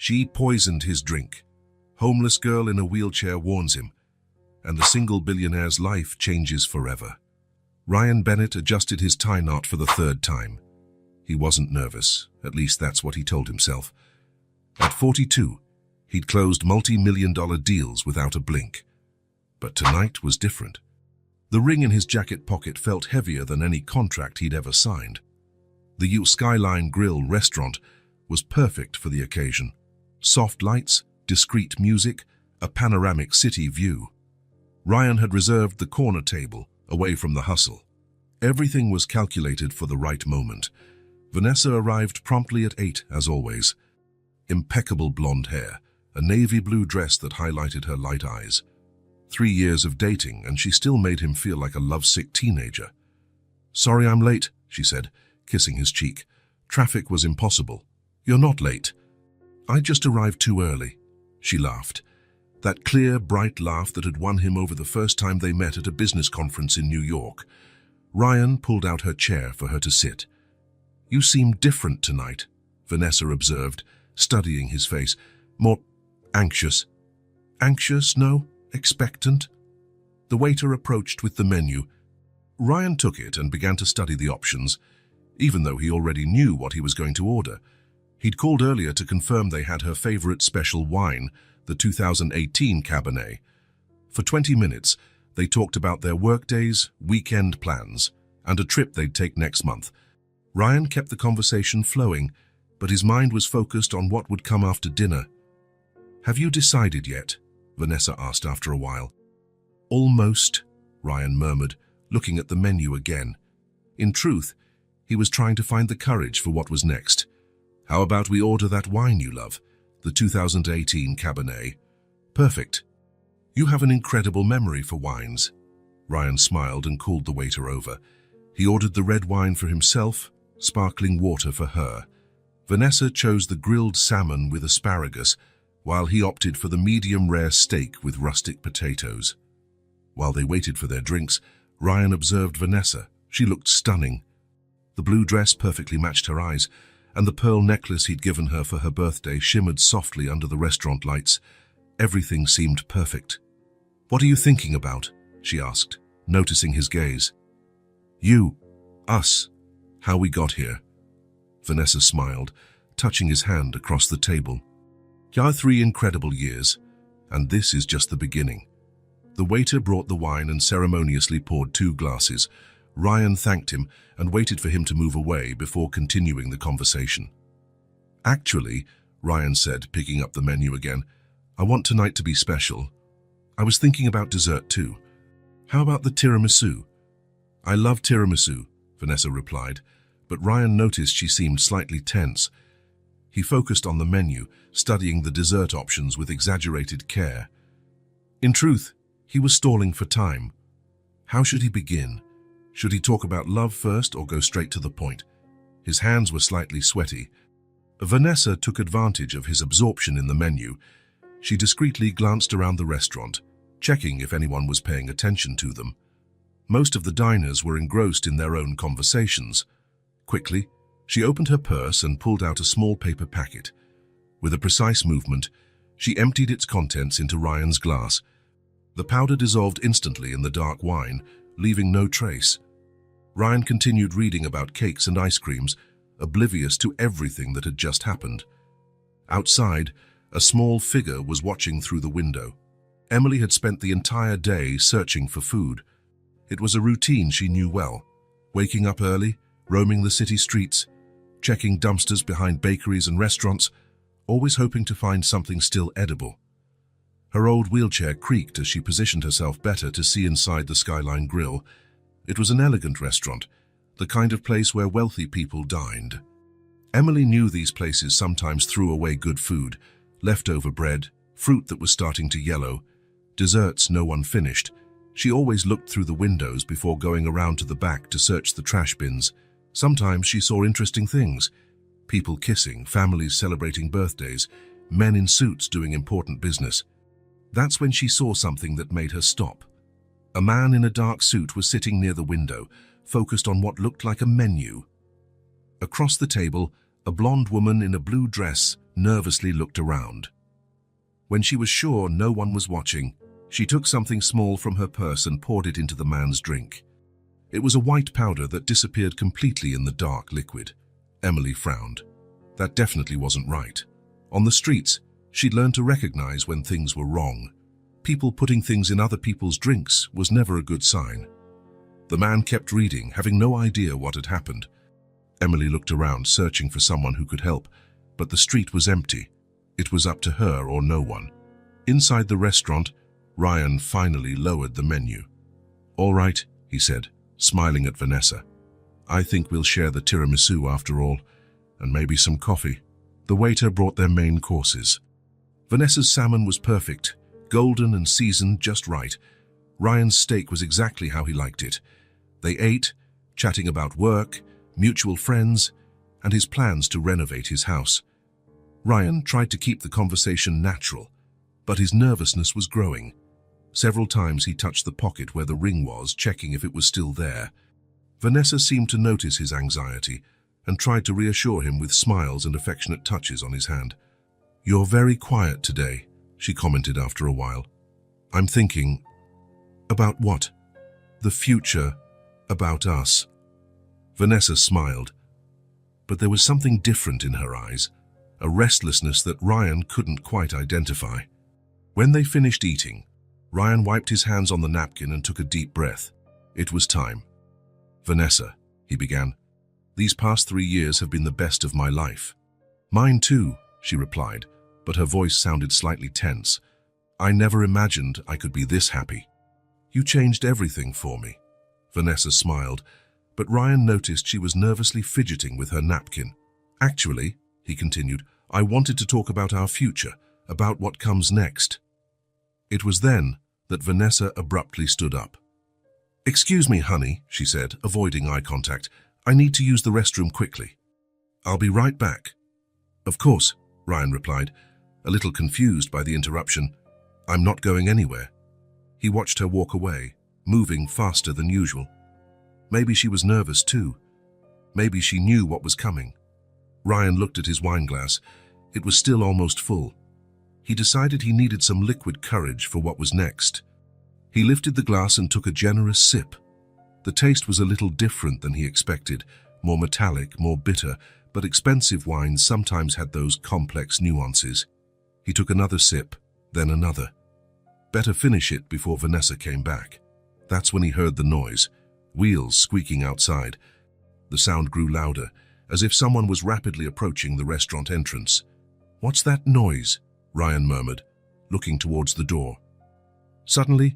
She poisoned his drink. Homeless girl in a wheelchair warns him, and the single billionaire's life changes forever. Ryan Bennett adjusted his tie knot for the third time. He wasn't nervous, at least that's what he told himself. At 42, he'd closed multi-million-dollar deals without a blink. But tonight was different. The ring in his jacket pocket felt heavier than any contract he'd ever signed. The U Skyline Grill restaurant was perfect for the occasion. Soft lights, discreet music, a panoramic city view. Ryan had reserved the corner table, away from the hustle. Everything was calculated for the right moment. Vanessa arrived promptly at 8, as always. Impeccable blonde hair, a navy blue dress that highlighted her light eyes. 3 years of dating, and she still made him feel like a lovesick teenager. "Sorry I'm late," she said, kissing his cheek. "Traffic was impossible." "You're not late." "I just arrived too early." She laughed. That clear, bright laugh that had won him over the first time they met at a business conference in New York. Ryan pulled out her chair for her to sit. "You seem different tonight," Vanessa observed, studying his face. "More anxious." "Anxious, no? Expectant?" The waiter approached with the menu. Ryan took it and began to study the options, even though he already knew what he was going to order. He'd called earlier to confirm they had her favorite special wine, the 2018 Cabernet. For 20 minutes, they talked about their workdays, weekend plans, and a trip they'd take next month. Ryan kept the conversation flowing, but his mind was focused on what would come after dinner. "Have you decided yet?" Vanessa asked after a while. "Almost," Ryan murmured, looking at the menu again. In truth, he was trying to find the courage for what was next. "How about we order that wine you love, the 2018 Cabernet?" "Perfect. You have an incredible memory for wines." Ryan smiled and called the waiter over. He ordered the red wine for himself, sparkling water for her. Vanessa chose the grilled salmon with asparagus, while he opted for the medium-rare steak with rustic potatoes. While they waited for their drinks, Ryan observed Vanessa. She looked stunning. The blue dress perfectly matched her eyes, and the pearl necklace he'd given her for her birthday shimmered softly under the restaurant lights. Everything seemed perfect. "What are you thinking about?" she asked, noticing his gaze. "You, us, how we got here." Vanessa smiled, touching his hand across the table. "Our 3 incredible years, and this is just the beginning." The waiter brought the wine and ceremoniously poured 2 glasses. Ryan thanked him and waited for him to move away before continuing the conversation. "Actually," Ryan said, picking up the menu again, "I want tonight to be special. I was thinking about dessert too. How about the tiramisu?" "I love tiramisu," Vanessa replied, but Ryan noticed she seemed slightly tense. He focused on the menu, studying the dessert options with exaggerated care. In truth, he was stalling for time. How should he begin? Should he talk about love first or go straight to the point? His hands were slightly sweaty. Vanessa took advantage of his absorption in the menu. She discreetly glanced around the restaurant, checking if anyone was paying attention to them. Most of the diners were engrossed in their own conversations. Quickly, she opened her purse and pulled out a small paper packet. With a precise movement, she emptied its contents into Ryan's glass. The powder dissolved instantly in the dark wine, leaving no trace. Ryan continued reading about cakes and ice creams, oblivious to everything that had just happened. Outside, a small figure was watching through the window. Emily had spent the entire day searching for food. It was a routine she knew well, waking up early, roaming the city streets, checking dumpsters behind bakeries and restaurants, always hoping to find something still edible. Her old wheelchair creaked as she positioned herself better to see inside the Skyline Grill. It was an elegant restaurant, the kind of place where wealthy people dined. Emily knew these places sometimes threw away good food, leftover bread, fruit that was starting to yellow, desserts no one finished. She always looked through the windows before going around to the back to search the trash bins. Sometimes she saw interesting things: people kissing, families celebrating birthdays, men in suits doing important business. That's when she saw something that made her stop. A man in a dark suit was sitting near the window, focused on what looked like a menu. Across the table, a blonde woman in a blue dress nervously looked around. When she was sure no one was watching, she took something small from her purse and poured it into the man's drink. It was a white powder that disappeared completely in the dark liquid. Emily frowned. That definitely wasn't right. On the streets, she'd learned to recognize when things were wrong. People putting things in other people's drinks was never a good sign. The man kept reading, having no idea what had happened. Emily looked around, searching for someone who could help, but the street was empty. It was up to her or no one. Inside the restaurant, Ryan finally lowered the menu. "All right," he said, smiling at Vanessa. "I think we'll share the tiramisu after all, and maybe some coffee." The waiter brought their main courses. Vanessa's salmon was perfect, golden and seasoned just right. Ryan's steak was exactly how he liked it. They ate, chatting about work, mutual friends, and his plans to renovate his house. Ryan tried to keep the conversation natural, but his nervousness was growing. Several times he touched the pocket where the ring was, checking if it was still there. Vanessa seemed to notice his anxiety and tried to reassure him with smiles and affectionate touches on his hand. "You're very quiet today," she commented after a while. "I'm thinking." "About what?" "The future, about us." Vanessa smiled, but there was something different in her eyes, a restlessness that Ryan couldn't quite identify. When they finished eating, Ryan wiped his hands on the napkin and took a deep breath. It was time. "Vanessa," he began, "these past 3 years have been the best of my life." "Mine too," she replied, but her voice sounded slightly tense. "I never imagined I could be this happy." "You changed everything for me." Vanessa smiled, but Ryan noticed she was nervously fidgeting with her napkin. "Actually," he continued, "I wanted to talk about our future, about what comes next." It was then that Vanessa abruptly stood up. "Excuse me, honey," she said, avoiding eye contact. "I need to use the restroom quickly." "I'll be right back." "Of course," Ryan replied, a little confused by the interruption. "I'm not going anywhere." He watched her walk away, moving faster than usual. Maybe she was nervous too. Maybe she knew what was coming. Ryan looked at his wine glass. It was still almost full. He decided he needed some liquid courage for what was next. He lifted the glass and took a generous sip. The taste was a little different than he expected, more metallic, more bitter, but expensive wines sometimes had those complex nuances. He took another sip, then another. Better finish it before Vanessa came back. That's when he heard the noise, wheels squeaking outside. The sound grew louder, as if someone was rapidly approaching the restaurant entrance. "What's that noise?" Ryan murmured, looking towards the door. Suddenly,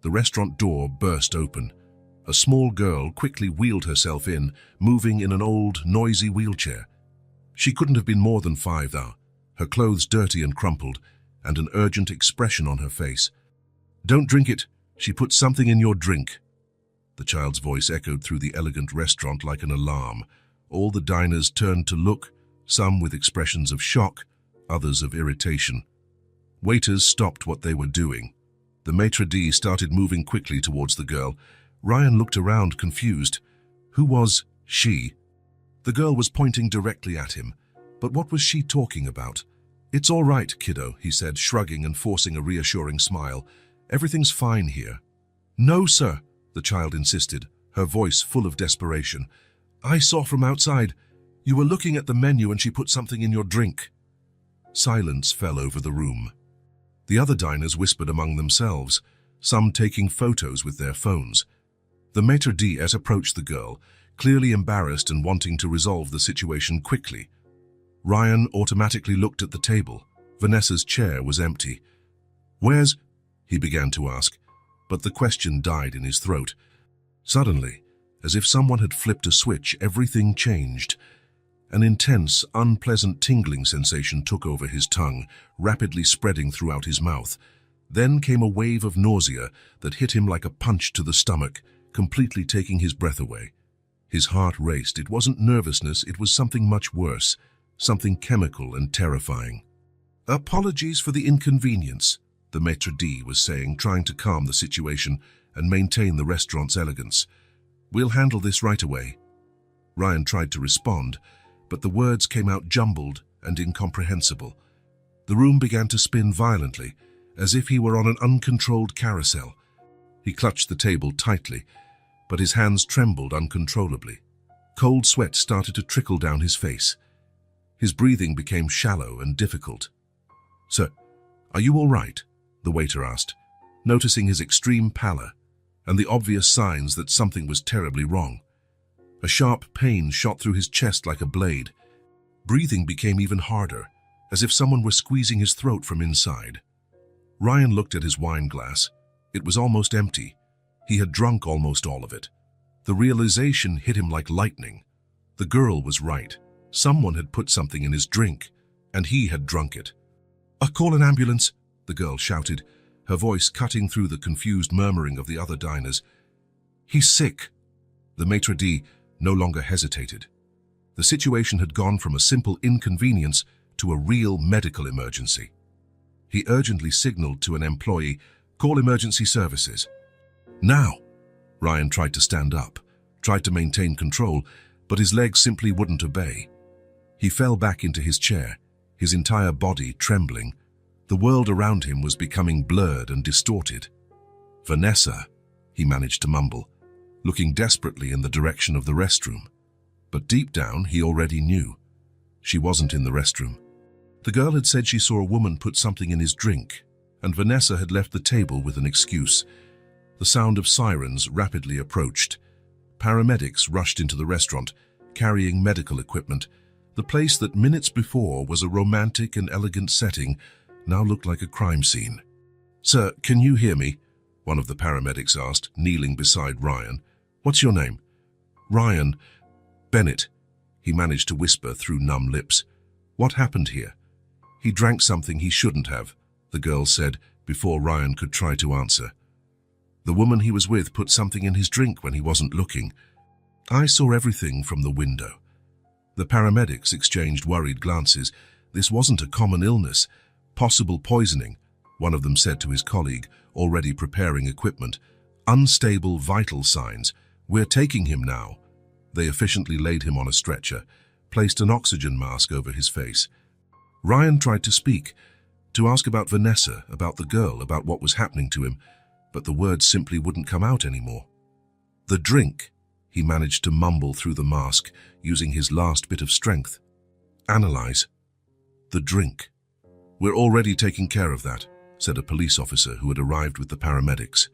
the restaurant door burst open. A small girl quickly wheeled herself in, moving in an old, noisy wheelchair. She couldn't have been more than 5 though, her clothes dirty and crumpled, and an urgent expression on her face. "Don't drink it. She put something in your drink." The child's voice echoed through the elegant restaurant like an alarm. All the diners turned to look, some with expressions of shock, others of irritation. Waiters stopped what they were doing. The maitre d' started moving quickly towards the girl. Ryan looked around, confused. Who was she? The girl was pointing directly at him. But what was she talking about? "It's all right, kiddo," he said, shrugging and forcing a reassuring smile. "Everything's fine here." "No, sir," the child insisted, her voice full of desperation. "I saw from outside. You were looking at the menu and she put something in your drink." Silence fell over the room. The other diners whispered among themselves, some taking photos with their phones. The maitre d' approached the girl, clearly embarrassed and wanting to resolve the situation quickly. Ryan automatically looked at the table. Vanessa's chair was empty. "Where's—" he began to ask, but the question died in his throat. Suddenly, as if someone had flipped a switch, everything changed. An intense, unpleasant tingling sensation took over his tongue, rapidly spreading throughout his mouth. Then came a wave of nausea that hit him like a punch to the stomach, completely taking his breath away. His heart raced. It wasn't nervousness, it was something much worse, something chemical and terrifying. "Apologies for the inconvenience," the maitre d' was saying, trying to calm the situation and maintain the restaurant's elegance. "We'll handle this right away." Ryan tried to respond, but the words came out jumbled, and incomprehensible. The room began to spin violently, as if he were on an uncontrolled carousel. He clutched the table tightly, but his hands trembled uncontrollably. Cold sweat started to trickle down his face. His breathing became shallow and difficult. "Sir, are you all right?" the waiter asked, noticing his extreme pallor and the obvious signs that something was terribly wrong. A sharp pain shot through his chest like a blade. Breathing became even harder, as if someone were squeezing his throat from inside. Ryan looked at his wine glass. It was almost empty. He had drunk almost all of it. The realization hit him like lightning. The girl was right. Someone had put something in his drink, and he had drunk it. Call an ambulance," the girl shouted, her voice cutting through the confused murmuring of the other diners. "He's sick." The maitre d' no longer hesitated. The situation had gone from a simple inconvenience to a real medical emergency. He urgently signaled to an employee, "Call emergency services." "Now!" Ryan tried to stand up, tried to maintain control, but his legs simply wouldn't obey. He fell back into his chair, his entire body trembling. The world around him was becoming blurred and distorted. "Vanessa," he managed to mumble, looking desperately in the direction of the restroom. But deep down, he already knew. She wasn't in the restroom. The girl had said she saw a woman put something in his drink, and Vanessa had left the table with an excuse. The sound of sirens rapidly approached. Paramedics rushed into the restaurant, carrying medical equipment. The place that minutes before was a romantic and elegant setting now looked like a crime scene. "Sir, can you hear me?" one of the paramedics asked, kneeling beside Ryan. "What's your name?" "Ryan Bennett," he managed to whisper through numb lips. "What happened here?" "He drank something he shouldn't have," the girl said before Ryan could try to answer. "The woman he was with put something in his drink when he wasn't looking. I saw everything from the window." The paramedics exchanged worried glances. This wasn't a common illness. "Possible poisoning," one of them said to his colleague, already preparing equipment. "Unstable vital signs. We're taking him now." They efficiently laid him on a stretcher, placed an oxygen mask over his face. Ryan tried to speak, to ask about Vanessa, about the girl, about what was happening to him, but the words simply wouldn't come out anymore. "The drink," he managed to mumble through the mask, using his last bit of strength. "Analyze. The drink." "We're already taking care of that," said a police officer who had arrived with the paramedics.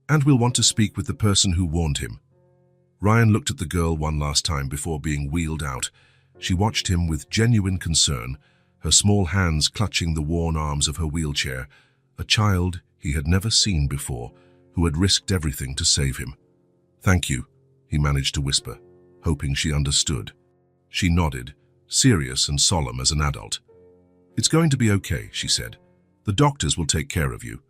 "And we'll want to speak with the person who warned him." Ryan looked at the girl one last time before being wheeled out. She watched him with genuine concern, her small hands clutching the worn arms of her wheelchair, a child he had never seen before, who had risked everything to save him. "Thank you," he managed to whisper, hoping she understood. She nodded, serious and solemn as an adult. "It's going to be okay," she said. "The doctors will take care of you."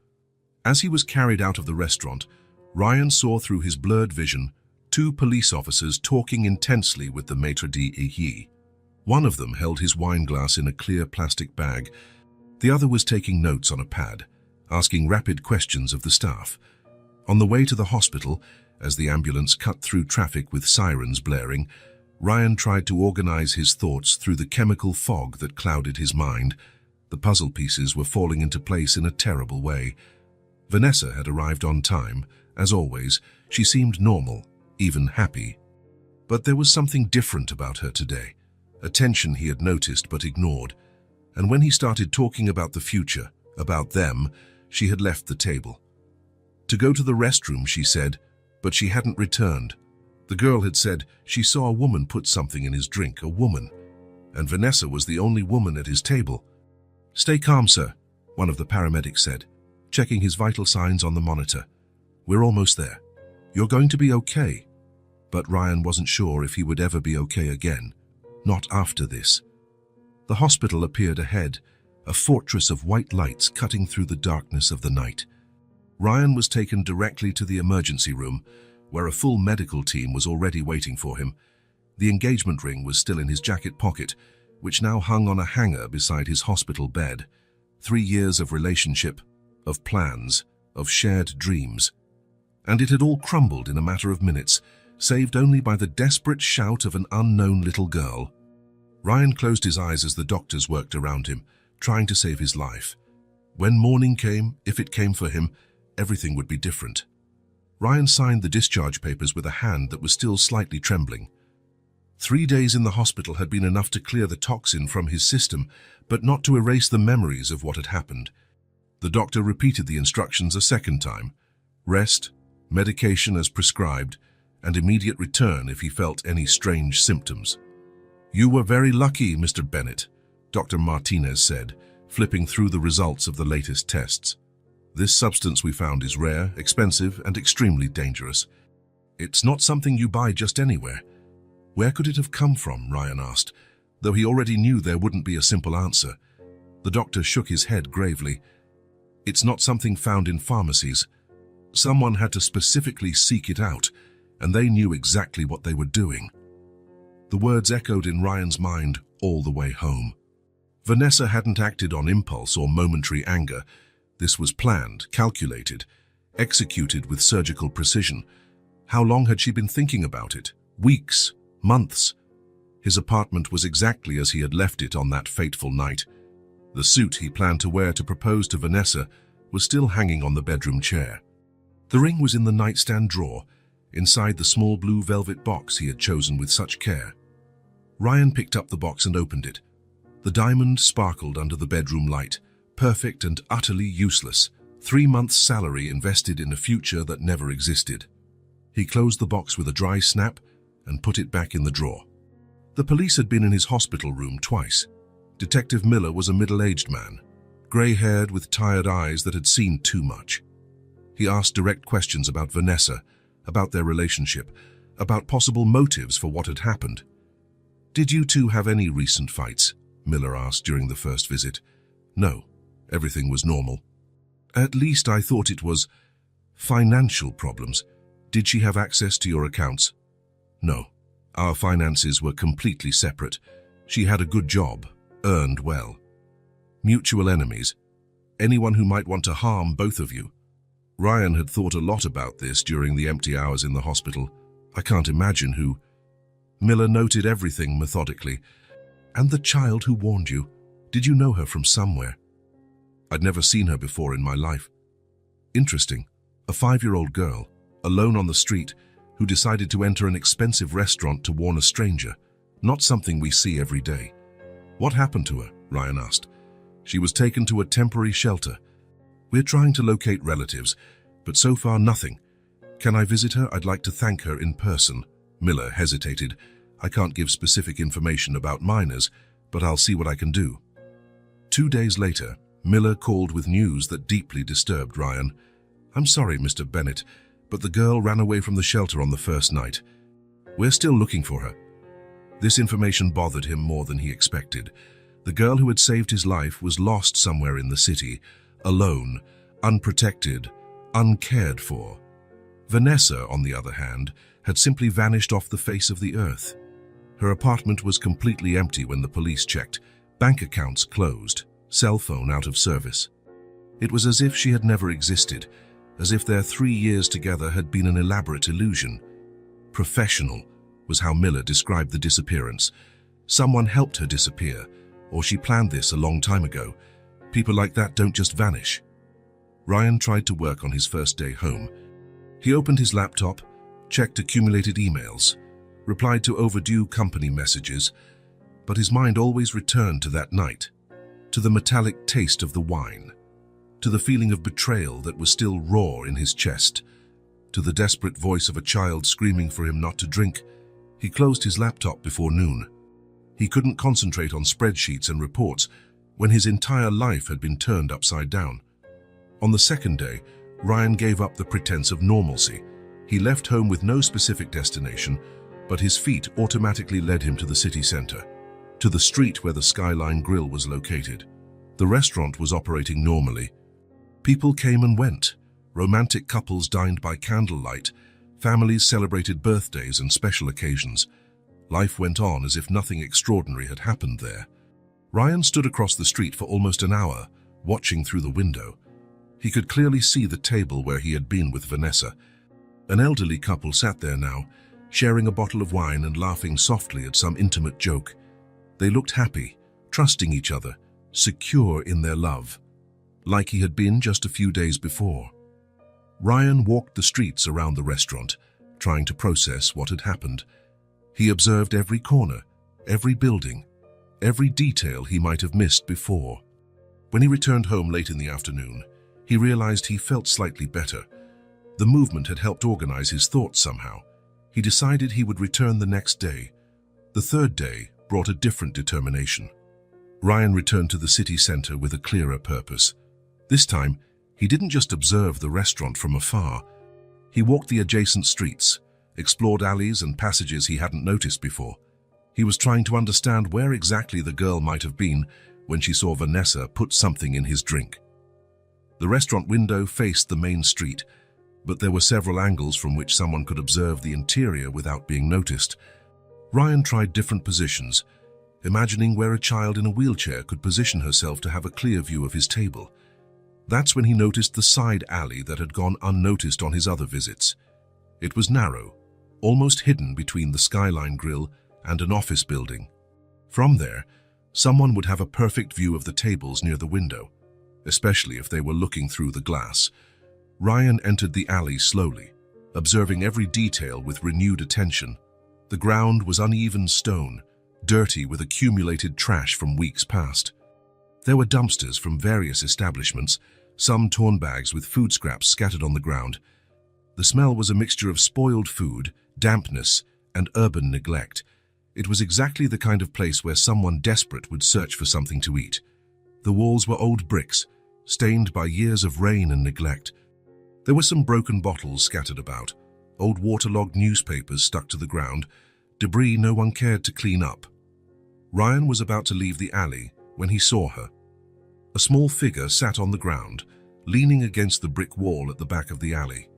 As he was carried out of the restaurant, Ryan saw through his blurred vision 2 police officers talking intensely with the maitre d'. One of them held his wine glass in a clear plastic bag. The other was taking notes on a pad, asking rapid questions of the staff. On the way to the hospital, as the ambulance cut through traffic with sirens blaring, Ryan tried to organize his thoughts through the chemical fog that clouded his mind. The puzzle pieces were falling into place in a terrible way. Vanessa had arrived on time. As always, she seemed normal, even happy. But there was something different about her today, a tension he had noticed but ignored. And when he started talking about the future, about them, she had left the table. To go to the restroom, she said, but she hadn't returned. The girl had said she saw a woman put something in his drink, a woman. And Vanessa was the only woman at his table. "Stay calm, sir," one of the paramedics said, checking his vital signs on the monitor. "We're almost there. You're going to be okay." But Ryan wasn't sure if he would ever be okay again. Not after this. The hospital appeared ahead, a fortress of white lights cutting through the darkness of the night. Ryan was taken directly to the emergency room, where a full medical team was already waiting for him. The engagement ring was still in his jacket pocket, which now hung on a hanger beside his hospital bed. 3 years of relationship, of plans, of shared dreams. And it had all crumbled in a matter of minutes, saved only by the desperate shout of an unknown little girl. Ryan closed his eyes as the doctors worked around him, trying to save his life. When morning came, if it came for him, everything would be different. Ryan signed the discharge papers with a hand that was still slightly trembling. 3 days in the hospital had been enough to clear the toxin from his system, but not to erase the memories of what had happened. The doctor repeated the instructions a second time: rest, medication as prescribed, and immediate return if he felt any strange symptoms. "You were very lucky, Mr. Bennett," Dr. Martinez said, flipping through the results of the latest tests. "This substance we found is rare, expensive, and extremely dangerous. It's not something you buy just anywhere." "Where could it have come from?" Ryan asked, though he already knew there wouldn't be a simple answer. The doctor shook his head gravely. "It's not something found in pharmacies. Someone had to specifically seek it out, and they knew exactly what they were doing." The words echoed in Ryan's mind all the way home. Vanessa hadn't acted on impulse or momentary anger. This was planned, calculated, executed with surgical precision. How long had she been thinking about it? Weeks, months. His apartment was exactly as he had left it on that fateful night. The suit he planned to wear to propose to Vanessa was still hanging on the bedroom chair. The ring was in the nightstand drawer, inside the small blue velvet box he had chosen with such care. Ryan picked up the box and opened it. The diamond sparkled under the bedroom light, perfect and utterly useless. 3 months' salary invested in a future that never existed. He closed the box with a dry snap and put it back in the drawer. The police had been in his hospital room twice. Detective Miller was a middle-aged man, grey-haired with tired eyes that had seen too much. He asked direct questions about Vanessa, about their relationship, about possible motives for what had happened. "Did you two have any recent fights?" Miller asked during the first visit. "No, everything was normal." "At least I thought it was financial problems. Did she have access to your accounts?" "No, our finances were completely separate. She had a good job, earned well." "Mutual enemies? Anyone who might want to harm both of you?" Ryan had thought a lot about this during the empty hours in the hospital. "I can't imagine who." Miller noted everything methodically. "And the child who warned you, did you know her from somewhere?" "I'd never seen her before in my life." "Interesting. A 5-year-old girl, alone on the street, who decided to enter an expensive restaurant to warn a stranger. Not something we see every day." "What happened to her?" Ryan asked. "She was taken to a temporary shelter. We're trying to locate relatives, but so far nothing. Can I visit her? I'd like to thank her in person." Miller hesitated. "I can't give specific information about minors, but I'll see what I can do." 2 days later, Miller called with news that deeply disturbed Ryan. "I'm sorry, Mr. Bennett, but the girl ran away from the shelter on the first night. We're still looking for her." This information bothered him more than he expected. The girl who had saved his life was lost somewhere in the city, alone, unprotected, uncared for. Vanessa, on the other hand, had simply vanished off the face of the earth. Her apartment was completely empty when the police checked, bank accounts closed, cell phone out of service. It was as if she had never existed, as if their 3 years together had been an elaborate illusion. "Professional" was how Miller described the disappearance. Someone helped her disappear, or she planned this a long time ago. People like that don't just vanish. Ryan tried to work on his first day home. He opened his laptop, checked accumulated emails, replied to overdue company messages, but his mind always returned to that night, to the metallic taste of the wine, to the feeling of betrayal that was still raw in his chest, to the desperate voice of a child screaming for him not to drink. He closed his laptop before noon. He couldn't concentrate on spreadsheets and reports when his entire life had been turned upside down. On the second day, Ryan gave up the pretense of normalcy. He left home with no specific destination, but his feet automatically led him to the city center, to the street where the Skyline Grill was located. The restaurant was operating normally. People came and went. Romantic couples dined by candlelight. Families celebrated birthdays and special occasions. Life went on as if nothing extraordinary had happened there. Ryan stood across the street for almost an hour, watching through the window. He could clearly see the table where he had been with Vanessa. An elderly couple sat there now, sharing a bottle of wine and laughing softly at some intimate joke. They looked happy, trusting each other, secure in their love, like he had been just a few days before. Ryan walked the streets around the restaurant, trying to process what had happened. He observed every corner, every building, every detail he might have missed before. When he returned home late in the afternoon, he realized he felt slightly better. The movement had helped organize his thoughts somehow. He decided he would return the next day. The third day brought a different determination. Ryan returned to the city center with a clearer purpose. This time, he didn't just observe the restaurant from afar. He walked the adjacent streets, explored alleys and passages he hadn't noticed before. He was trying to understand where exactly the girl might have been when she saw Vanessa put something in his drink. The restaurant window faced the main street, but there were several angles from which someone could observe the interior without being noticed. Ryan tried different positions, imagining where a child in a wheelchair could position herself to have a clear view of his table. That's when he noticed the side alley that had gone unnoticed on his other visits. It was narrow, almost hidden between the Skyline Grill and an office building. From there, someone would have a perfect view of the tables near the window, especially if they were looking through the glass. Ryan entered the alley slowly, observing every detail with renewed attention. The ground was uneven stone, dirty with accumulated trash from weeks past. There were dumpsters from various establishments, some torn bags with food scraps scattered on the ground. The smell was a mixture of spoiled food, dampness, and urban neglect. It was exactly the kind of place where someone desperate would search for something to eat. The walls were old bricks, stained by years of rain and neglect. There were some broken bottles scattered about, old waterlogged newspapers stuck to the ground, debris no one cared to clean up. Ryan was about to leave the alley when he saw her. A small figure sat on the ground, leaning against the brick wall at the back of the alley.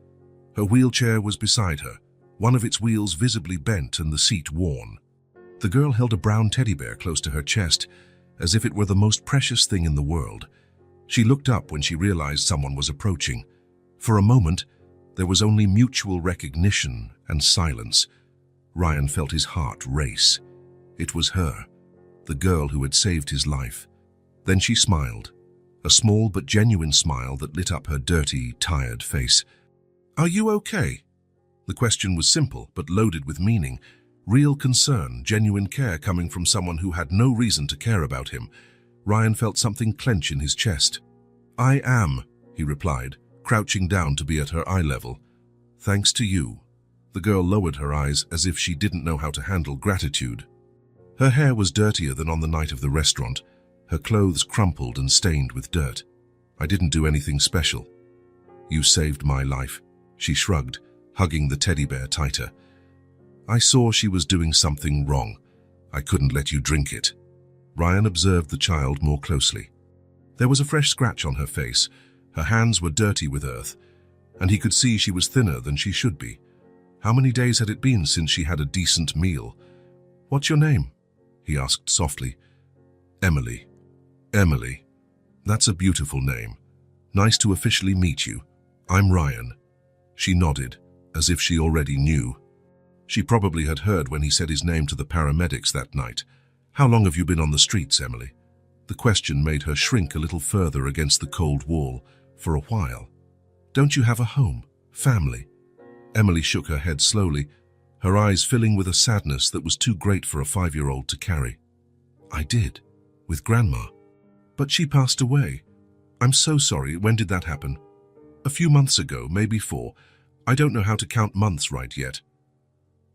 Her wheelchair was beside her, one of its wheels visibly bent and the seat worn. The girl held a brown teddy bear close to her chest, as if it were the most precious thing in the world. She looked up when she realized someone was approaching. For a moment, there was only mutual recognition and silence. Ryan felt his heart race. It was her, the girl who had saved his life. Then she smiled, a small but genuine smile that lit up her dirty, tired face. "Are you okay?" The question was simple but loaded with meaning. Real concern, genuine care coming from someone who had no reason to care about him. Ryan felt something clench in his chest. "I am," he replied, crouching down to be at her eye level. "Thanks to you." The girl lowered her eyes as if she didn't know how to handle gratitude. Her hair was dirtier than on the night of the restaurant, her clothes crumpled and stained with dirt. "I didn't do anything special." "You saved my life," she shrugged, hugging the teddy bear tighter. "I saw she was doing something wrong. I couldn't let you drink it." Ryan observed the child more closely. There was a fresh scratch on her face, her hands were dirty with earth, and he could see she was thinner than she should be. How many days had it been since she had a decent meal? "What's your name?" he asked softly. "Emily." "Emily. That's a beautiful name. Nice to officially meet you. I'm Ryan." She nodded, as if she already knew. She probably had heard when he said his name to the paramedics that night. "How long have you been on the streets, Emily?" The question made her shrink a little further against the cold wall. "For a while." "Don't you have a home, family?" Emily shook her head slowly, her eyes filling with a sadness that was too great for a 5-year-old to carry. "I did, with Grandma. But she passed away. I'm so sorry. When did that happen?" "A few months ago, maybe 4. I don't know how to count months right yet."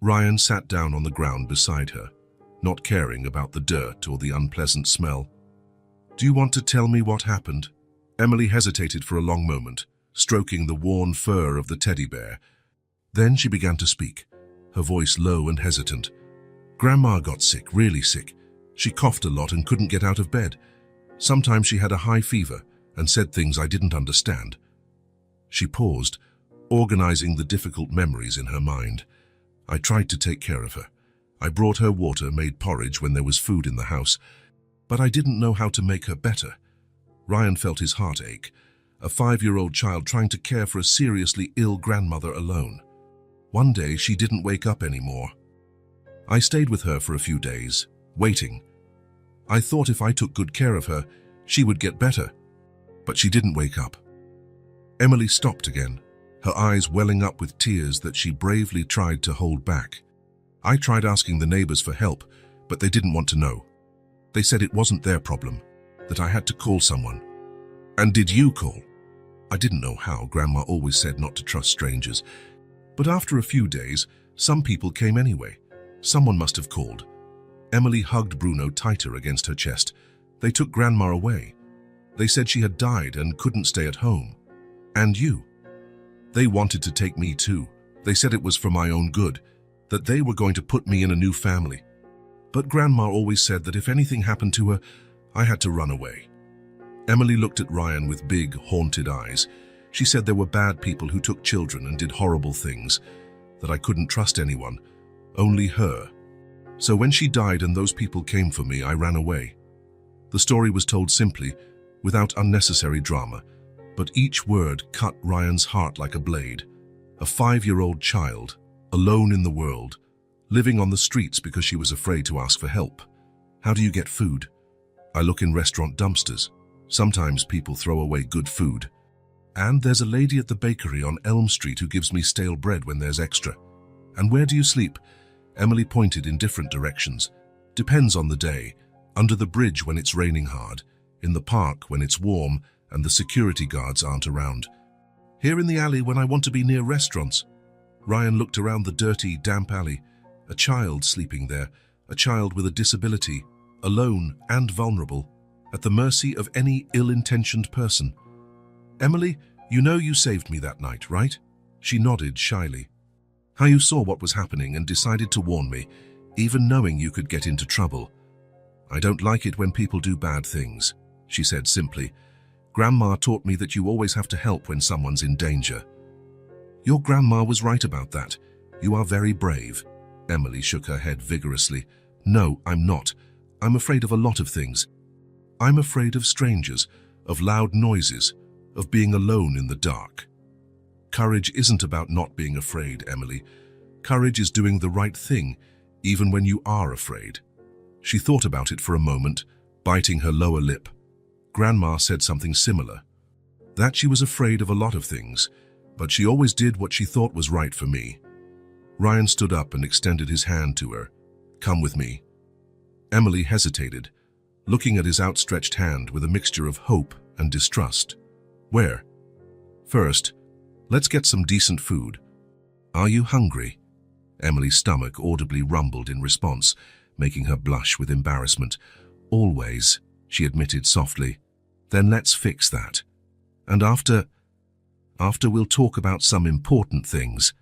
Ryan sat down on the ground beside her, not caring about the dirt or the unpleasant smell. "Do you want to tell me what happened?" Emily hesitated for a long moment, stroking the worn fur of the teddy bear. Then she began to speak, her voice low and hesitant. "Grandma got sick, really sick. She coughed a lot and couldn't get out of bed. Sometimes she had a high fever and said things I didn't understand." She paused, organizing the difficult memories in her mind. "I tried to take care of her. I brought her water, made porridge when there was food in the house, but I didn't know how to make her better." Ryan felt his heart ache, a 5-year-old child trying to care for a seriously ill grandmother alone. One day she didn't wake up anymore. "I stayed with her for a few days, waiting. I thought if I took good care of her, she would get better. But she didn't wake up. Emily stopped again, her eyes welling up with tears that she bravely tried to hold back. I tried asking the neighbors for help, but they didn't want to know. They said it wasn't their problem, that I had to call someone. And did you call? I didn't know how. Grandma always said not to trust strangers. But after a few days, some people came anyway. Someone must have called. Emily hugged Bruno tighter against her chest. They took Grandma away. They said she had died and couldn't stay at home. And you? They wanted to take me too. They said it was for my own good, that they were going to put me in a new family. But Grandma always said that if anything happened to her, I had to run away. Emily looked at Ryan with big, haunted eyes. She said there were bad people who took children and did horrible things, that I couldn't trust anyone, only her. So when she died and those people came for me, I ran away. The story was told simply, without unnecessary drama, but each word cut Ryan's heart like a blade. A 5-year-old child, alone in the world, living on the streets because she was afraid to ask for help. How do you get food? I look in restaurant dumpsters. Sometimes people throw away good food. And there's a lady at the bakery on Elm Street who gives me stale bread when there's extra. And where do you sleep? Emily pointed in different directions. Depends on the day. Under the bridge when it's raining hard. In the park when it's warm and the security guards aren't around. Here in the alley when I want to be near restaurants. Ryan looked around the dirty, damp alley. A child sleeping there. A child with a disability. Alone and vulnerable. At the mercy of any ill-intentioned person. Emily, you know you saved me that night, right? She nodded shyly. How you saw what was happening and decided to warn me, even knowing you could get into trouble. I don't like it when people do bad things, she said simply. Grandma taught me that you always have to help when someone's in danger. Your grandma was right about that. You are very brave. Emily shook her head vigorously. No, I'm not. I'm afraid of a lot of things. I'm afraid of strangers, of loud noises, of being alone in the dark. Courage isn't about not being afraid, Emily. Courage is doing the right thing, even when you are afraid. She thought about it for a moment, biting her lower lip. Grandma said something similar. That she was afraid of a lot of things, but she always did what she thought was right for me. Ryan stood up and extended his hand to her. Come with me. Emily hesitated, looking at his outstretched hand with a mixture of hope and distrust. Where? First, let's get some decent food. Are you hungry? Emily's stomach audibly rumbled in response, making her blush with embarrassment. Always, she admitted softly. Then let's fix that. And after we'll talk about some important things.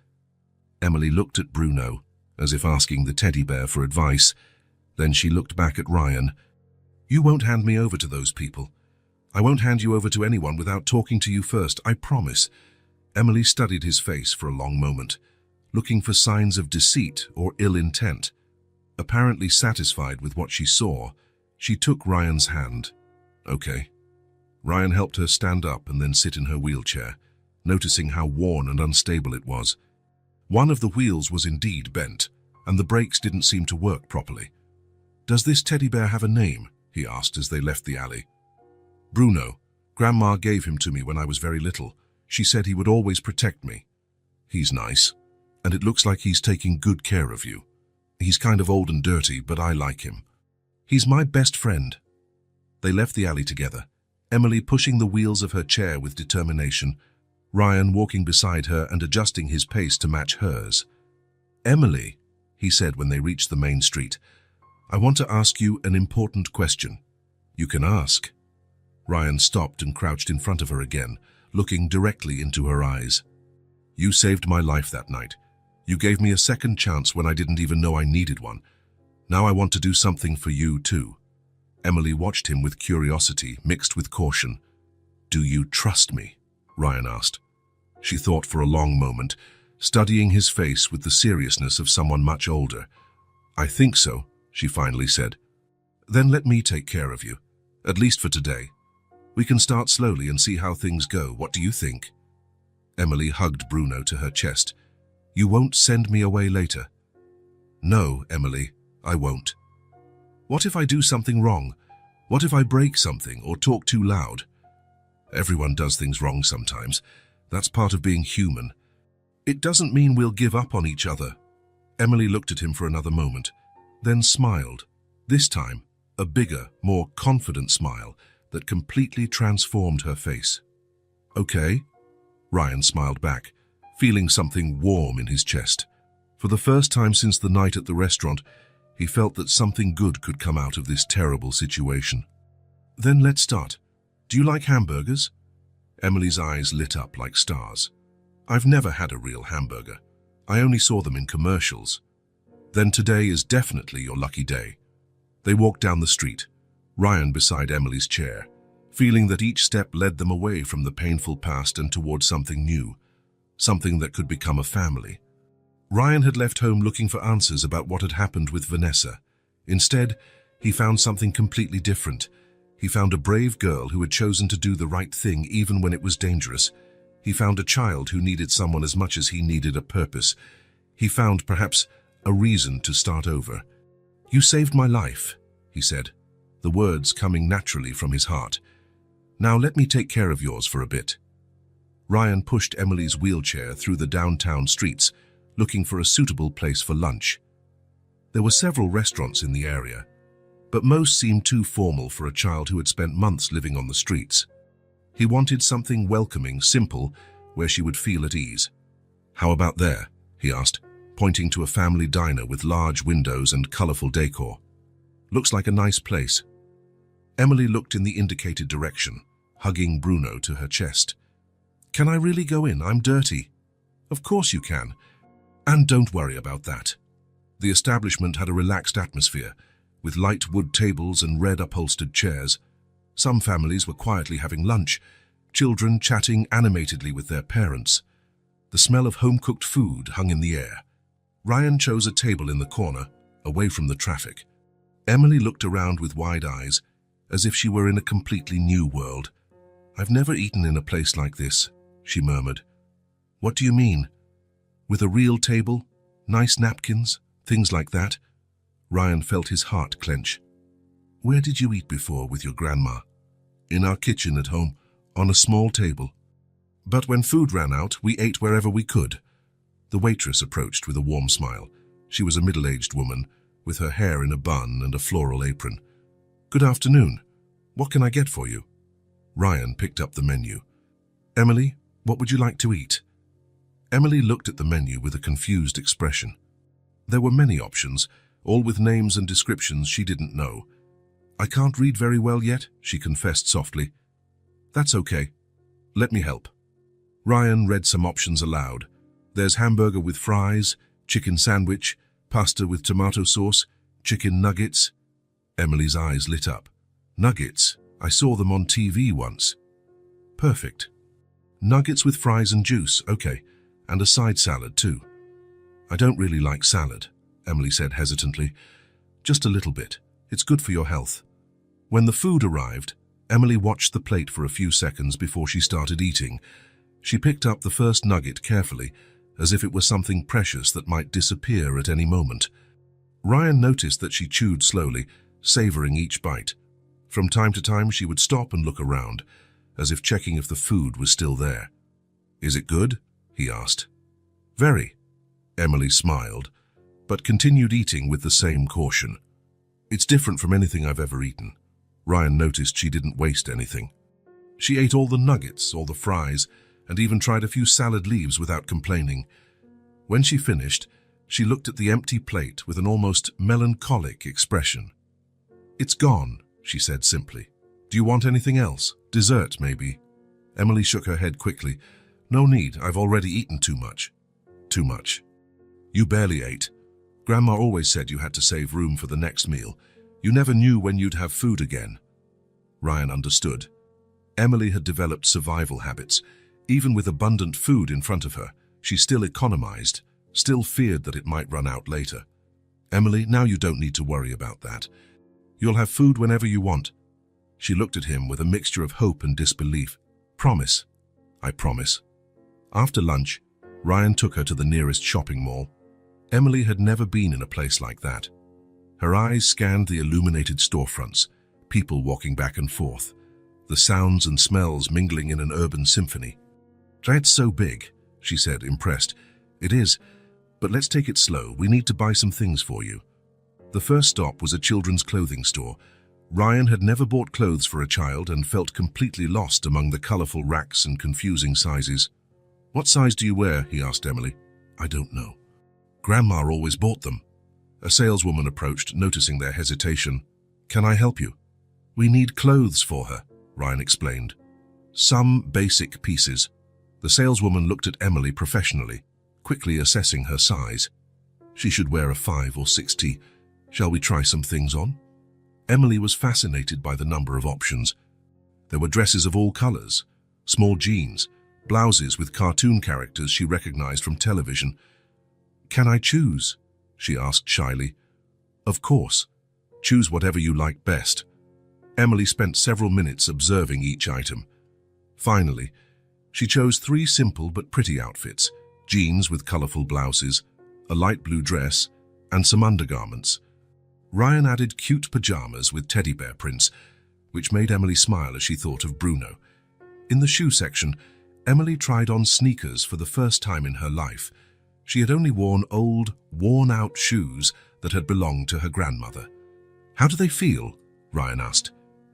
Emily looked at Bruno, as if asking the teddy bear for advice. Then she looked back at Ryan. You won't hand me over to those people. I won't hand you over to anyone without talking to you first, I promise. Emily studied his face for a long moment, looking for signs of deceit or ill intent. Apparently satisfied with what she saw, she took Ryan's hand. Okay. Ryan helped her stand up and then sit in her wheelchair, noticing how worn and unstable it was. One of the wheels was indeed bent, and the brakes didn't seem to work properly. Does this teddy bear have a name? He asked as they left the alley. Bruno. Grandma gave him to me when I was very little. She said he would always protect me. He's nice, and it looks like he's taking good care of you. He's kind of old and dirty, but I like him. He's my best friend. They left the alley together, Emily pushing the wheels of her chair with determination, Ryan walking beside her and adjusting his pace to match hers. Emily, he said when they reached the main street, I want to ask you an important question. You can ask. Ryan stopped and crouched in front of her again, looking directly into her eyes. You saved my life that night. You gave me a second chance when I didn't even know I needed one. Now I want to do something for you too. Emily watched him with curiosity mixed with caution. Do you trust me? Ryan asked. She thought for a long moment, studying his face with the seriousness of someone much older. I think so, she finally said. Then let me take care of you, at least for today. We can start slowly and see how things go. What do you think? Emily hugged Bruno to her chest. You won't send me away later? No, Emily, I won't. What if I do something wrong? What if I break something or talk too loud? Everyone does things wrong sometimes. That's part of being human. It doesn't mean we'll give up on each other. Emily looked at him for another moment, then smiled. This time, a bigger, more confident smile that completely transformed her face. Okay, Ryan smiled back, feeling something warm in his chest. For the first time since the night at the restaurant, he felt that something good could come out of this terrible situation. Then let's start. Do you like hamburgers? Emily's eyes lit up like stars. I've never had a real hamburger. I only saw them in commercials. Then today is definitely your lucky day. They walked down the street, Ryan beside Emily's chair, feeling that each step led them away from the painful past and towards something new, something that could become a family. Ryan had left home looking for answers about what had happened with Vanessa. Instead, he found something completely different. He found a brave girl who had chosen to do the right thing even when it was dangerous. He found a child who needed someone as much as he needed a purpose. He found, perhaps, a reason to start over. You saved my life, he said, the words coming naturally from his heart. Now let me take care of yours for a bit. Ryan pushed Emily's wheelchair through the downtown streets, looking for a suitable place for lunch. There were several restaurants in the area, but most seemed too formal for a child who had spent months living on the streets. He wanted something welcoming, simple, where she would feel at ease. How about there? He asked, pointing to a family diner with large windows and colorful decor. Looks like a nice place. Emily looked in the indicated direction, hugging Bruno to her chest. Can I really go in? I'm dirty. Of course you can. And don't worry about that. The establishment had a relaxed atmosphere, with light wood tables and red upholstered chairs. Some families were quietly having lunch, children chatting animatedly with their parents. The smell of home-cooked food hung in the air. Ryan chose a table in the corner, away from the traffic. Emily looked around with wide eyes, as if she were in a completely new world. I've never eaten in a place like this, she murmured. What do you mean? With a real table, nice napkins, things like that? Ryan felt his heart clench. Where did you eat before with your grandma? In our kitchen at home, on a small table. But when food ran out, we ate wherever we could. The waitress approached with a warm smile. She was a middle-aged woman, with her hair in a bun and a floral apron. Good afternoon. What can I get for you? Ryan picked up the menu. Emily, what would you like to eat? Emily looked at the menu with a confused expression. There were many options, all with names and descriptions she didn't know. I can't read very well yet, she confessed softly. That's okay. Let me help. Ryan read some options aloud. There's hamburger with fries, chicken sandwich, pasta with tomato sauce, chicken nuggets. Emily's eyes lit up. Nuggets? I saw them on TV once. Perfect. Nuggets with fries and juice, okay. And a side salad too. I don't really like salad, Emily said hesitantly. Just a little bit. It's good for your health. When the food arrived, Emily watched the plate for a few seconds before she started eating. She picked up the first nugget carefully, as if it were something precious that might disappear at any moment. Ryan noticed that she chewed slowly, savoring each bite. From time to time, she would stop and look around, as if checking if the food was still there. Is it good? He asked. Very. Emily smiled, but continued eating with the same caution. It's different from anything I've ever eaten. Ryan noticed she didn't waste anything. She ate all the nuggets, all the fries, and even tried a few salad leaves without complaining. When she finished, she looked at the empty plate with an almost melancholic expression. It's gone, she said simply. Do you want anything else? Dessert, maybe? Emily shook her head quickly. No need, I've already eaten too much. Too much. You barely ate. Grandma always said you had to save room for the next meal. You never knew when you'd have food again. Ryan understood. Emily had developed survival habits. Even with abundant food in front of her, she still economized, still feared that it might run out later. Emily, now you don't need to worry about that. You'll have food whenever you want. She looked at him with a mixture of hope and disbelief. Promise. I promise. After lunch, Ryan took her to the nearest shopping mall. Emily had never been in a place like that. Her eyes scanned the illuminated storefronts, people walking back and forth, the sounds and smells mingling in an urban symphony. "It's so big," she said, impressed. "It is, but let's take it slow. We need to buy some things for you." The first stop was a children's clothing store. Ryan had never bought clothes for a child and felt completely lost among the colorful racks and confusing sizes. "What size do you wear?" he asked Emily. "I don't know. Grandma always bought them." A saleswoman approached, noticing their hesitation. "Can I help you?" "We need clothes for her," Ryan explained. "Some basic pieces." The saleswoman looked at Emily professionally, quickly assessing her size. "She should wear a 5 or 6T. Shall we try some things on?" Emily was fascinated by the number of options. There were dresses of all colors, small jeans, blouses with cartoon characters she recognized from television. "Can I choose?" she asked shyly. "Of course. Choose whatever you like best." Emily spent several minutes observing each item. Finally, she chose 3 simple but pretty outfits: jeans with colorful blouses, a light blue dress, and some undergarments. Ryan added cute pajamas with teddy bear prints, which made Emily smile as she thought of Bruno. In the shoe section, Emily tried on sneakers for the first time in her life. She had only worn old, worn-out shoes that had belonged to her grandmother. "How do they feel?" Ryan asked.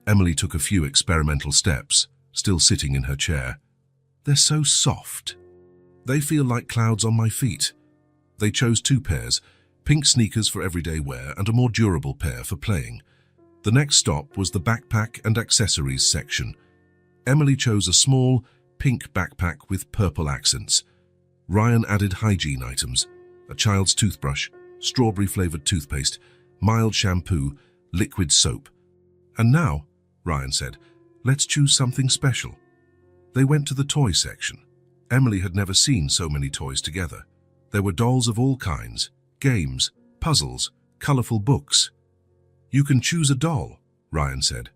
Emily took a few experimental steps, still sitting in her chair. "They're so soft. They feel like clouds on my feet." They chose 2 pairs, pink sneakers for everyday wear and a more durable pair for playing. The next stop was the backpack and accessories section. Emily chose a small, pink backpack with purple accents. Ryan added hygiene items: a child's toothbrush, strawberry-flavored toothpaste, mild shampoo, liquid soap. "And now," Ryan said, "let's choose something special." They went to the toy section. Emily had never seen so many toys together. There were dolls of all kinds, games, puzzles, colorful books. "You can choose a doll," Ryan said.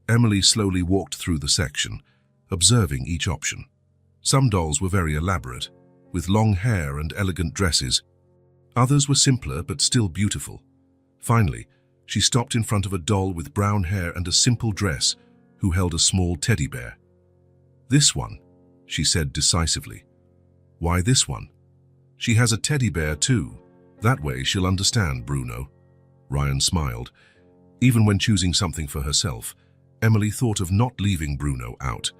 Emily slowly walked through the section, observing each option. Some dolls were very elaborate, with long hair and elegant dresses. Others were simpler but still beautiful. Finally, she stopped in front of a doll with brown hair and a simple dress, who held a small teddy bear. "This one," she said decisively. "Why this one?" "She has a teddy bear too. That way she'll understand, Bruno." Ryan smiled. Even when choosing something for herself, Emily thought of not leaving Bruno out.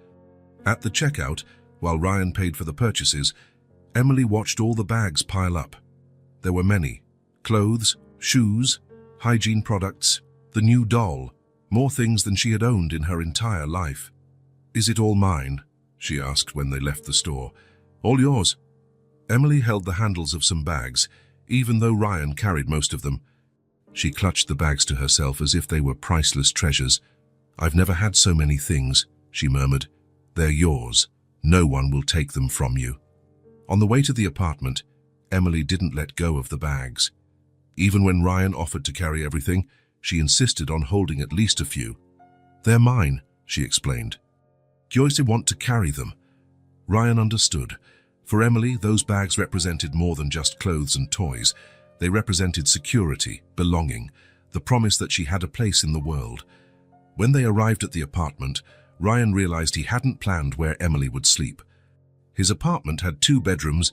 At the checkout, while Ryan paid for the purchases, Emily watched all the bags pile up. There were many: clothes, shoes, hygiene products, the new doll, more things than she had owned in her entire life. "Is it all mine?" she asked when they left the store. "All yours." Emily held the handles of some bags, even though Ryan carried most of them. She clutched the bags to herself as if they were priceless treasures. "I've never had so many things," she murmured. "They're yours. No one will take them from you." On the way to the apartment, Emily didn't let go of the bags. Even when Ryan offered to carry everything, she insisted on holding at least a few. "They're mine," she explained. "You always want to carry them." Ryan understood. For Emily, those bags represented more than just clothes and toys. They represented security, belonging, the promise that she had a place in the world. When they arrived at the apartment, Ryan realized he hadn't planned where Emily would sleep. His apartment had 2 bedrooms,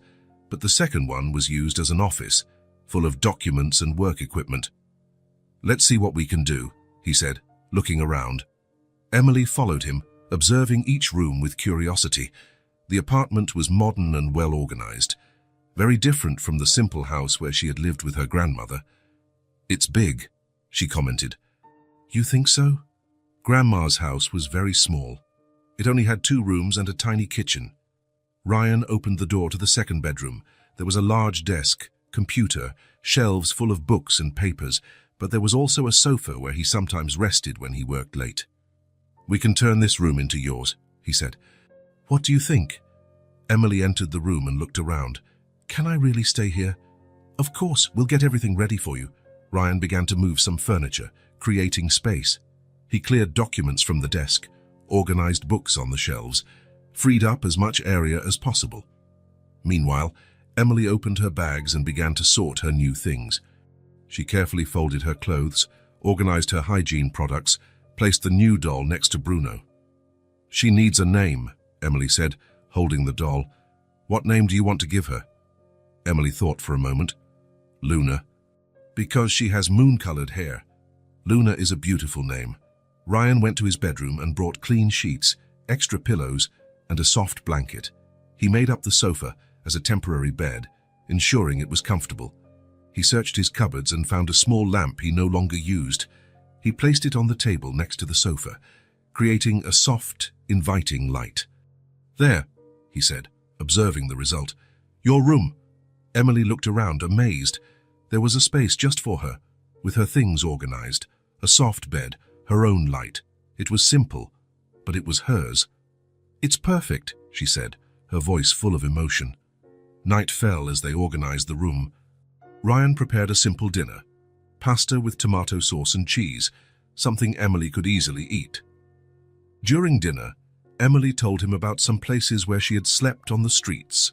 but the second one was used as an office, full of documents and work equipment. "Let's see what we can do," he said, looking around. Emily followed him, observing each room with curiosity. The apartment was modern and well-organized, very different from the simple house where she had lived with her grandmother. "It's big," she commented. "You think so?" Grandma's house was very small. It only had 2 rooms and a tiny kitchen. Ryan opened the door to the second bedroom. There was a large desk, computer, shelves full of books and papers, but there was also a sofa where he sometimes rested when he worked late. "We can turn this room into yours," he said. "What do you think?" Emily entered the room and looked around. "Can I really stay here?" "Of course, we'll get everything ready for you." Ryan began to move some furniture, creating space. He cleared documents from the desk, organized books on the shelves, freed up as much area as possible. Meanwhile, Emily opened her bags and began to sort her new things. She carefully folded her clothes, organized her hygiene products, placed the new doll next to Bruno. "She needs a name," Emily said, holding the doll. "What name do you want to give her?" Emily thought for a moment. "Luna. Because she has moon-colored hair. Luna is a beautiful name." Ryan went to his bedroom and brought clean sheets, extra pillows, and a soft blanket. He made up the sofa as a temporary bed, ensuring it was comfortable. He searched his cupboards and found a small lamp he no longer used. He placed it on the table next to the sofa, creating a soft, inviting light. "There," he said, observing the result. "Your room." Emily looked around, amazed. There was a space just for her, with her things organized, a soft bed, her own light. It was simple, but it was hers. "It's perfect," she said, her voice full of emotion. Night fell as they organized the room. Ryan prepared a simple dinner, pasta with tomato sauce and cheese, something Emily could easily eat. During dinner, Emily told him about some places where she had slept on the streets,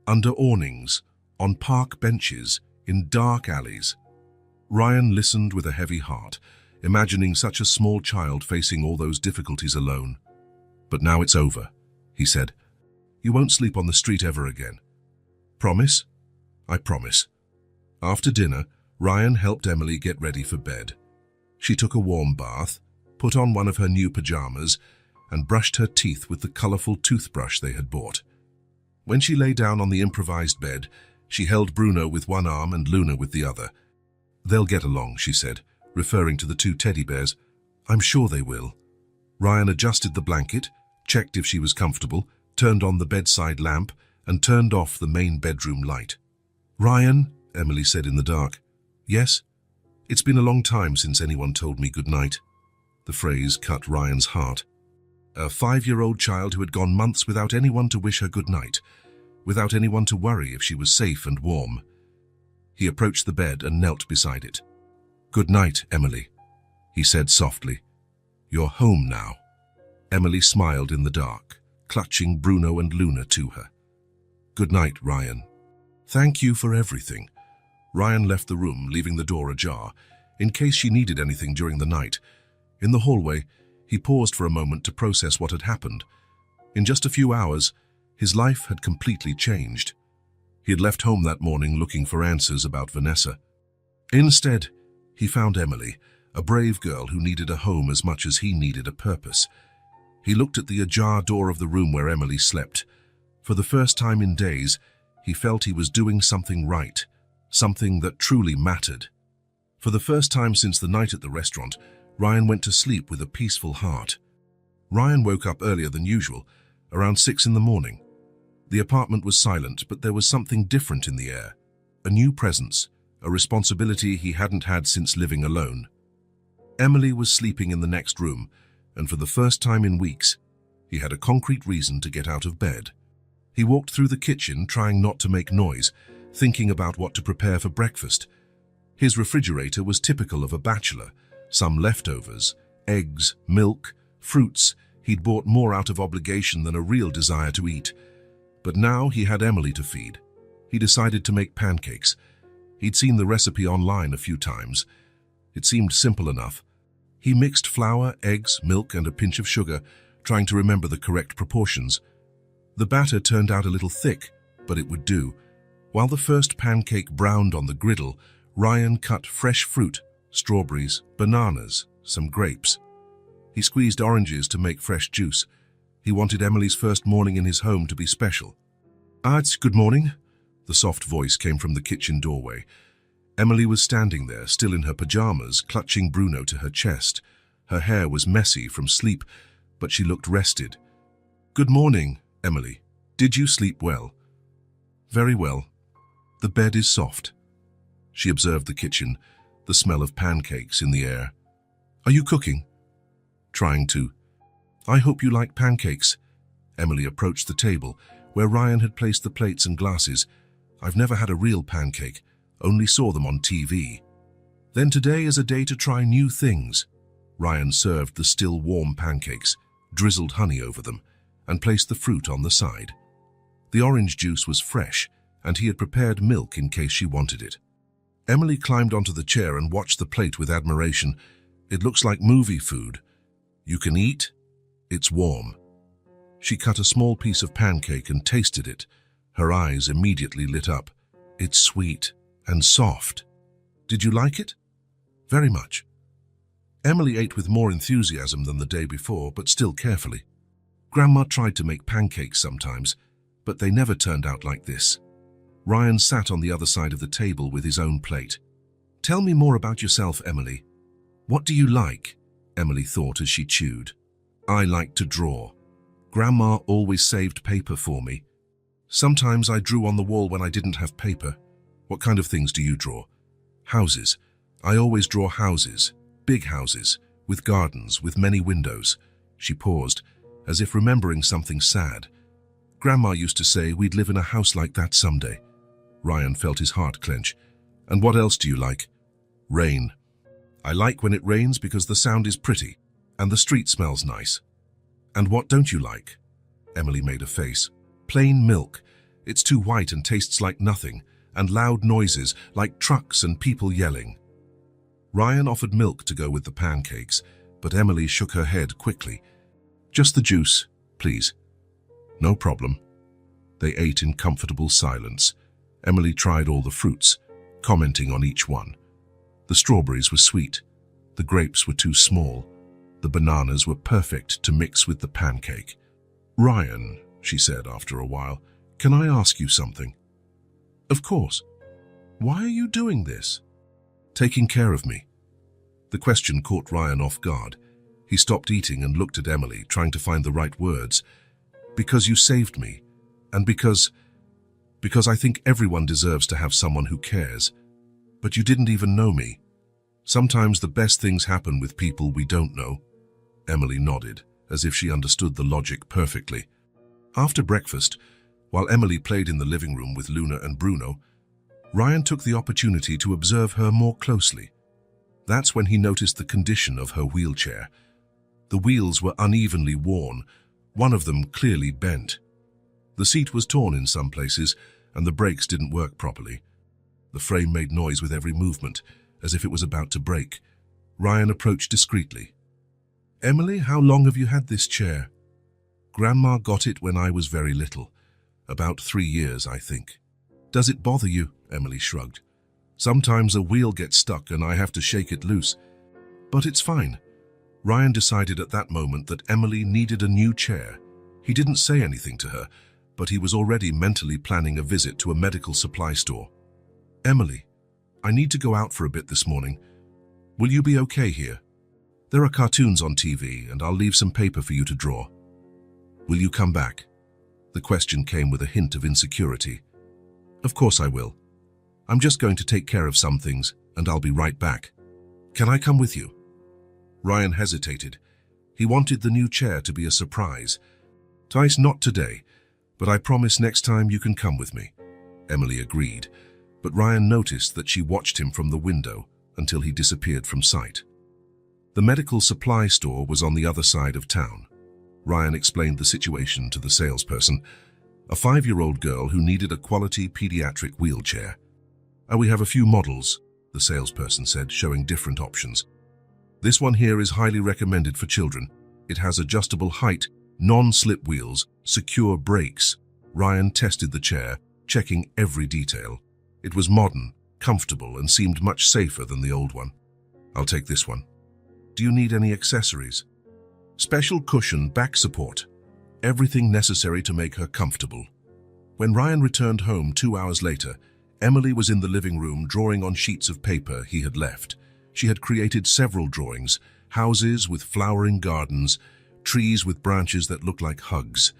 under awnings, on park benches, in dark alleys. Ryan listened with a heavy heart, imagining such a small child facing all those difficulties alone. "But now it's over," he said. "You won't sleep on the street ever again." "Promise?" "I promise." After dinner, Ryan helped Emily get ready for bed. She took a warm bath, put on one of her new pajamas, and brushed her teeth with the colorful toothbrush they had bought. When she lay down on the improvised bed, she held Bruno with one arm and Luna with the other. "They'll get along," she said, referring to the two teddy bears. "I'm sure they will." Ryan adjusted the blanket, checked if she was comfortable, turned on the bedside lamp, and turned off the main bedroom light. "Ryan," Emily said in the dark. "Yes?" "It's been a long time since anyone told me good night." The phrase cut Ryan's heart. A 5-year-old child who had gone months without anyone to wish her good night, without anyone to worry if she was safe and warm. He approached the bed and knelt beside it. "Good night, Emily," he said softly. "You're home now." Emily smiled in the dark, clutching Bruno and Luna to her. "Good night, Ryan." "Thank you for everything." Ryan left the room, leaving the door ajar, in case she needed anything during the night. In the hallway, he paused for a moment to process what had happened. In just a few hours, his life had completely changed. He had left home that morning looking for answers about Vanessa. Instead, he found Emily, a brave girl who needed a home as much as he needed a purpose. He looked at the ajar door of the room where Emily slept. For the first time in days, he felt he was doing something right, something that truly mattered. For the first time since the night at the restaurant, Ryan went to sleep with a peaceful heart. Ryan woke up earlier than usual, around 6 in the morning. The apartment was silent, but there was something different in the air. A new presence, a responsibility he hadn't had since living alone. Emily was sleeping in the next room, and for the first time in weeks, he had a concrete reason to get out of bed. He walked through the kitchen, trying not to make noise, thinking about what to prepare for breakfast. His refrigerator was typical of a bachelor. Some leftovers, eggs, milk, fruits. He'd bought more out of obligation than a real desire to eat. But now he had Emily to feed. He decided to make pancakes. He'd seen the recipe online a few times. It seemed simple enough. He mixed flour, eggs, milk, and a pinch of sugar, trying to remember the correct proportions. The batter turned out a little thick, but it would do. While the first pancake browned on the griddle, Ryan cut fresh fruit, strawberries, bananas, some grapes. He squeezed oranges to make fresh juice. He wanted Emily's first morning in his home to be special. "It's good morning," the soft voice came from the kitchen doorway. Emily was standing there, still in her pajamas, clutching Bruno to her chest. Her hair was messy from sleep, but she looked rested. "Good morning, Emily. Did you sleep well?" "Very well. The bed is soft." She observed the kitchen, the smell of pancakes in the air. "Are you cooking?" "Trying to." "I hope you like pancakes." Emily approached the table, where Ryan had placed the plates and glasses. "I've never had a real pancake, only saw them on TV." "Then today is a day to try new things." Ryan served the still warm pancakes, drizzled honey over them, and placed the fruit on the side. The orange juice was fresh, and he had prepared milk in case she wanted it. Emily climbed onto the chair and watched the plate with admiration. "It looks like movie food." You can eat. It's warm. She cut a small piece of pancake and tasted it. Her eyes immediately lit up. It's sweet and soft. Did you like it? Very much. Emily ate with more enthusiasm than the day before, but still carefully. Grandma tried to make pancakes sometimes, but they never turned out like this. Ryan sat on the other side of the table with his own plate. Tell me more about yourself, Emily. What do you like? Emily thought as she chewed. I like to draw. Grandma always saved paper for me. Sometimes I drew on the wall when I didn't have paper. What kind of things do you draw? Houses. I always draw houses. Big houses, with gardens, with many windows. She paused, as if remembering something sad. Grandma used to say we'd live in a house like that someday. Ryan felt his heart clench. And what else do you like? Rain. I like when it rains because the sound is pretty, and the street smells nice. And what don't you like? Emily made a face. Plain milk. It's too white and tastes like nothing, and loud noises, like trucks and people yelling. Ryan offered milk to go with the pancakes, but Emily shook her head quickly. Just the juice, please. No problem. They ate in comfortable silence. Emily tried all the fruits, commenting on each one. The strawberries were sweet. The grapes were too small. The bananas were perfect to mix with the pancake. Ryan, she said after a while, can I ask you something? Of course. Why are you doing this? Taking care of me. The question caught Ryan off guard. He stopped eating and looked at Emily, trying to find the right words. Because you saved me, and because I think everyone deserves to have someone who cares. But you didn't even know me. Sometimes the best things happen with people we don't know. Emily nodded, as if she understood the logic perfectly. After breakfast, while Emily played in the living room with Luna and Bruno, Ryan took the opportunity to observe her more closely. That's when he noticed the condition of her wheelchair. The wheels were unevenly worn, one of them clearly bent. The seat was torn in some places, and the brakes didn't work properly. The frame made noise with every movement, as if it was about to break. Ryan approached discreetly. Emily, how long have you had this chair? Grandma got it when I was very little. About 3 years, I think. Does it bother you? Emily shrugged. Sometimes a wheel gets stuck and I have to shake it loose. But it's fine. Ryan decided at that moment that Emily needed a new chair. He didn't say anything to her, but he was already mentally planning a visit to a medical supply store. Emily, I need to go out for a bit this morning. Will you be okay here? There are cartoons on TV and I'll leave some paper for you to draw. Will you come back? The question came with a hint of insecurity. Of course I will. I'm just going to take care of some things and I'll be right back. Can I come with you? Ryan hesitated. He wanted the new chair to be a surprise. Tice, not today, but I promise next time you can come with me. Emily agreed, but Ryan noticed that she watched him from the window until he disappeared from sight. The medical supply store was on the other side of town. Ryan explained the situation to the salesperson, a 5-year-old girl who needed a quality pediatric wheelchair. We have a few models, the salesperson said, showing different options. This one here is highly recommended for children. It has adjustable height, non-slip wheels, secure brakes. Ryan tested the chair, checking every detail. It was modern, comfortable, and seemed much safer than the old one. I'll take this one. Do you need any accessories? Special cushion, back support. Everything necessary to make her comfortable. When Ryan returned home 2 hours later, Emily was in the living room drawing on sheets of paper he had left. She had created several drawings, houses with flowering gardens, trees with branches that looked like hugs,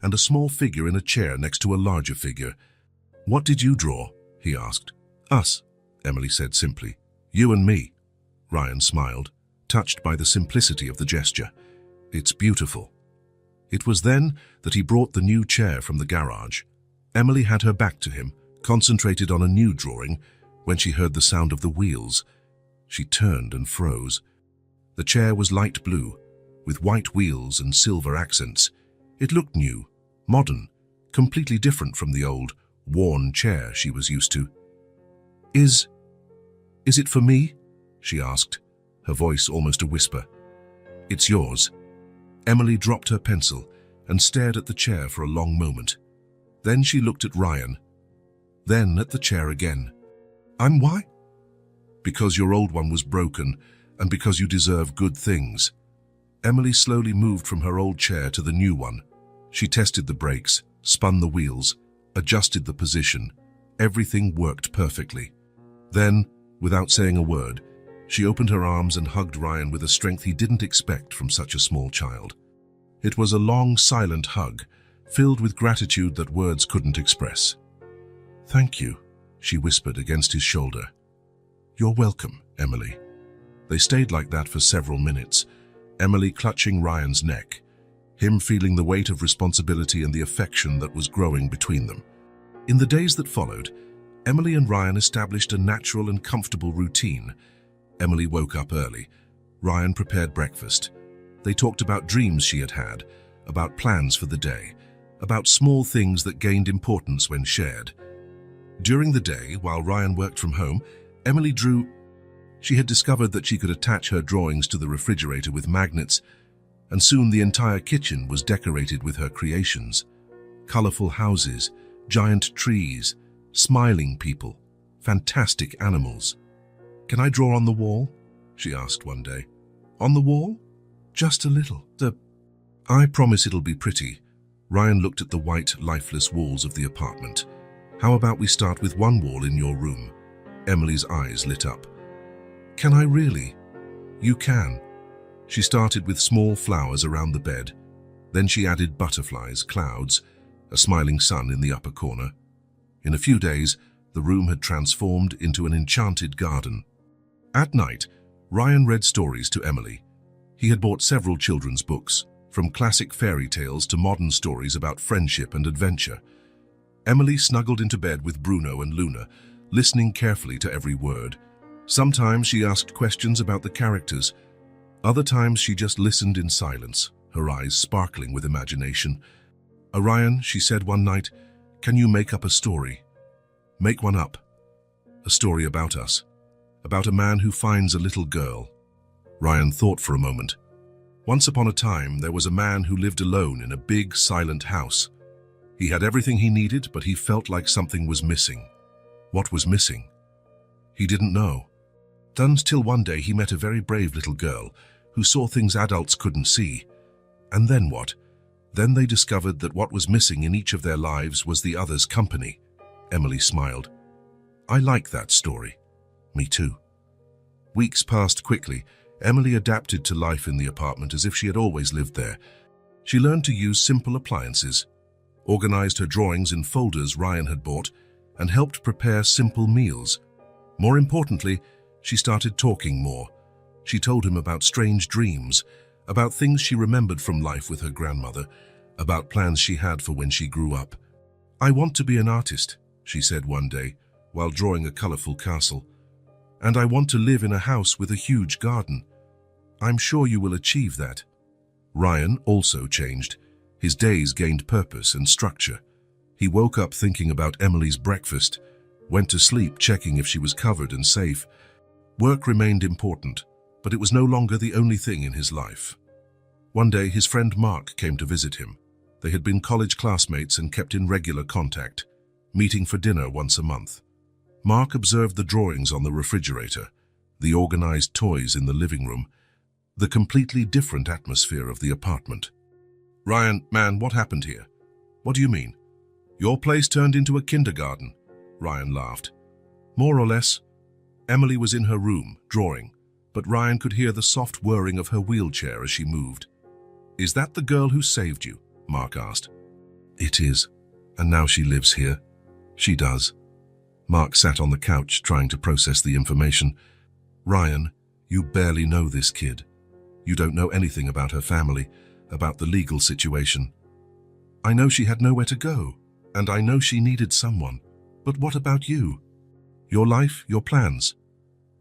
and a small figure in a chair next to a larger figure. What did you draw? He asked. Us, Emily said simply. You and me. Ryan smiled, touched by the simplicity of the gesture. It's beautiful. It was then that he brought the new chair from the garage. Emily had her back to him, concentrated on a new drawing, when she heard the sound of the wheels. She turned and froze. The chair was light blue, with white wheels and silver accents. It looked new, modern, completely different from the old, worn chair she was used to. Is it for me? She asked, her voice almost a whisper. It's yours." Emily dropped her pencil and stared at the chair for a long moment. Then she looked at Ryan, then at the chair again. Why?" "Because your old one was broken, and because you deserve good things." Emily slowly moved from her old chair to the new one. She tested the brakes, spun the wheels, adjusted the position. Everything worked perfectly. Then, without saying a word, she opened her arms and hugged Ryan with a strength he didn't expect from such a small child. It was a long, silent hug, filled with gratitude that words couldn't express. "Thank you," she whispered against his shoulder. "You're welcome, Emily." They stayed like that for several minutes, Emily clutching Ryan's neck, him feeling the weight of responsibility and the affection that was growing between them. In the days that followed, Emily and Ryan established a natural and comfortable routine. Emily woke up early. Ryan prepared breakfast. They talked about dreams she had had, about plans for the day, about small things that gained importance when shared. During the day, while Ryan worked from home, Emily drew. She had discovered that she could attach her drawings to the refrigerator with magnets, and soon the entire kitchen was decorated with her creations. Colorful houses, giant trees, smiling people, fantastic animals. "Can I draw on the wall?" she asked one day. "On the wall? Just a little. I promise it'll be pretty." Ryan looked at the white, lifeless walls of the apartment. "How about we start with one wall in your room?" Emily's eyes lit up. "Can I really?" "You can." She started with small flowers around the bed. Then she added butterflies, clouds, a smiling sun in the upper corner. In a few days, the room had transformed into an enchanted garden. At night, Ryan read stories to Emily. He had bought several children's books, from classic fairy tales to modern stories about friendship and adventure. Emily snuggled into bed with Bruno and Luna, listening carefully to every word. Sometimes she asked questions about the characters. Other times she just listened in silence, her eyes sparkling with imagination. "Ryan," she said one night, "can you make up a story? Make one up. A story about us. About a man who finds a little girl." Ryan thought for a moment. "Once upon a time, there was a man who lived alone in a big, silent house. He had everything he needed, but he felt like something was missing. What was missing? He didn't know. Until one day he met a very brave little girl who saw things adults couldn't see. And then what? Then they discovered that what was missing in each of their lives was the other's company." Emily smiled. "I like that story." "Me too." Weeks passed quickly. Emily adapted to life in the apartment as if she had always lived there. She learned to use simple appliances, organized her drawings in folders Ryan had bought, and helped prepare simple meals. More importantly, she started talking more. She told him about strange dreams, about things she remembered from life with her grandmother, about plans she had for when she grew up. "I want to be an artist," she said one day, while drawing a colorful castle. "And I want to live in a house with a huge garden. I'm sure you will achieve that." Ryan also changed. His days gained purpose and structure. He woke up thinking about Emily's breakfast, went to sleep checking if she was covered and safe. Work remained important, but it was no longer the only thing in his life. One day, his friend Mark came to visit him. They had been college classmates and kept in regular contact, meeting for dinner once a month. Mark observed the drawings on the refrigerator, the organized toys in the living room, the completely different atmosphere of the apartment. "Ryan, man, what happened here?" "What do you mean?" "Your place turned into a kindergarten." Ryan laughed. "More or less." Emily was in her room, drawing, but Ryan could hear the soft whirring of her wheelchair as she moved. "Is that the girl who saved you?" Mark asked. "It is, and now she lives here." "She does." Mark sat on the couch trying to process the information. "Ryan, you barely know this kid. You don't know anything about her family, about the legal situation. I know she had nowhere to go, and I know she needed someone. But what about you? Your life, your plans?"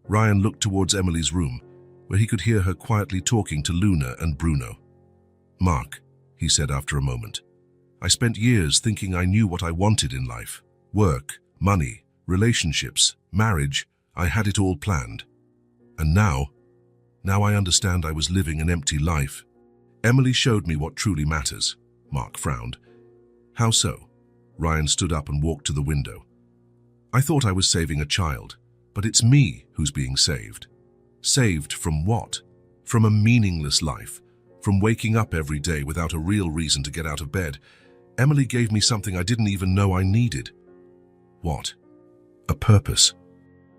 Ryan looked towards Emily's room, where he could hear her quietly talking to Luna and Bruno. "Mark," he said after a moment, "I spent years thinking I knew what I wanted in life. Work, money, relationships, marriage. I had it all planned. And now Now I understand I was living an empty life. Emily showed me what truly matters. Mark frowned. How so? Ryan stood up and walked to the window. I thought I was saving a child, but it's me who's being saved. Saved from what? From a meaningless life, from waking up every day without a real reason to get out of bed. Emily gave me something I didn't even know I needed. What? A purpose.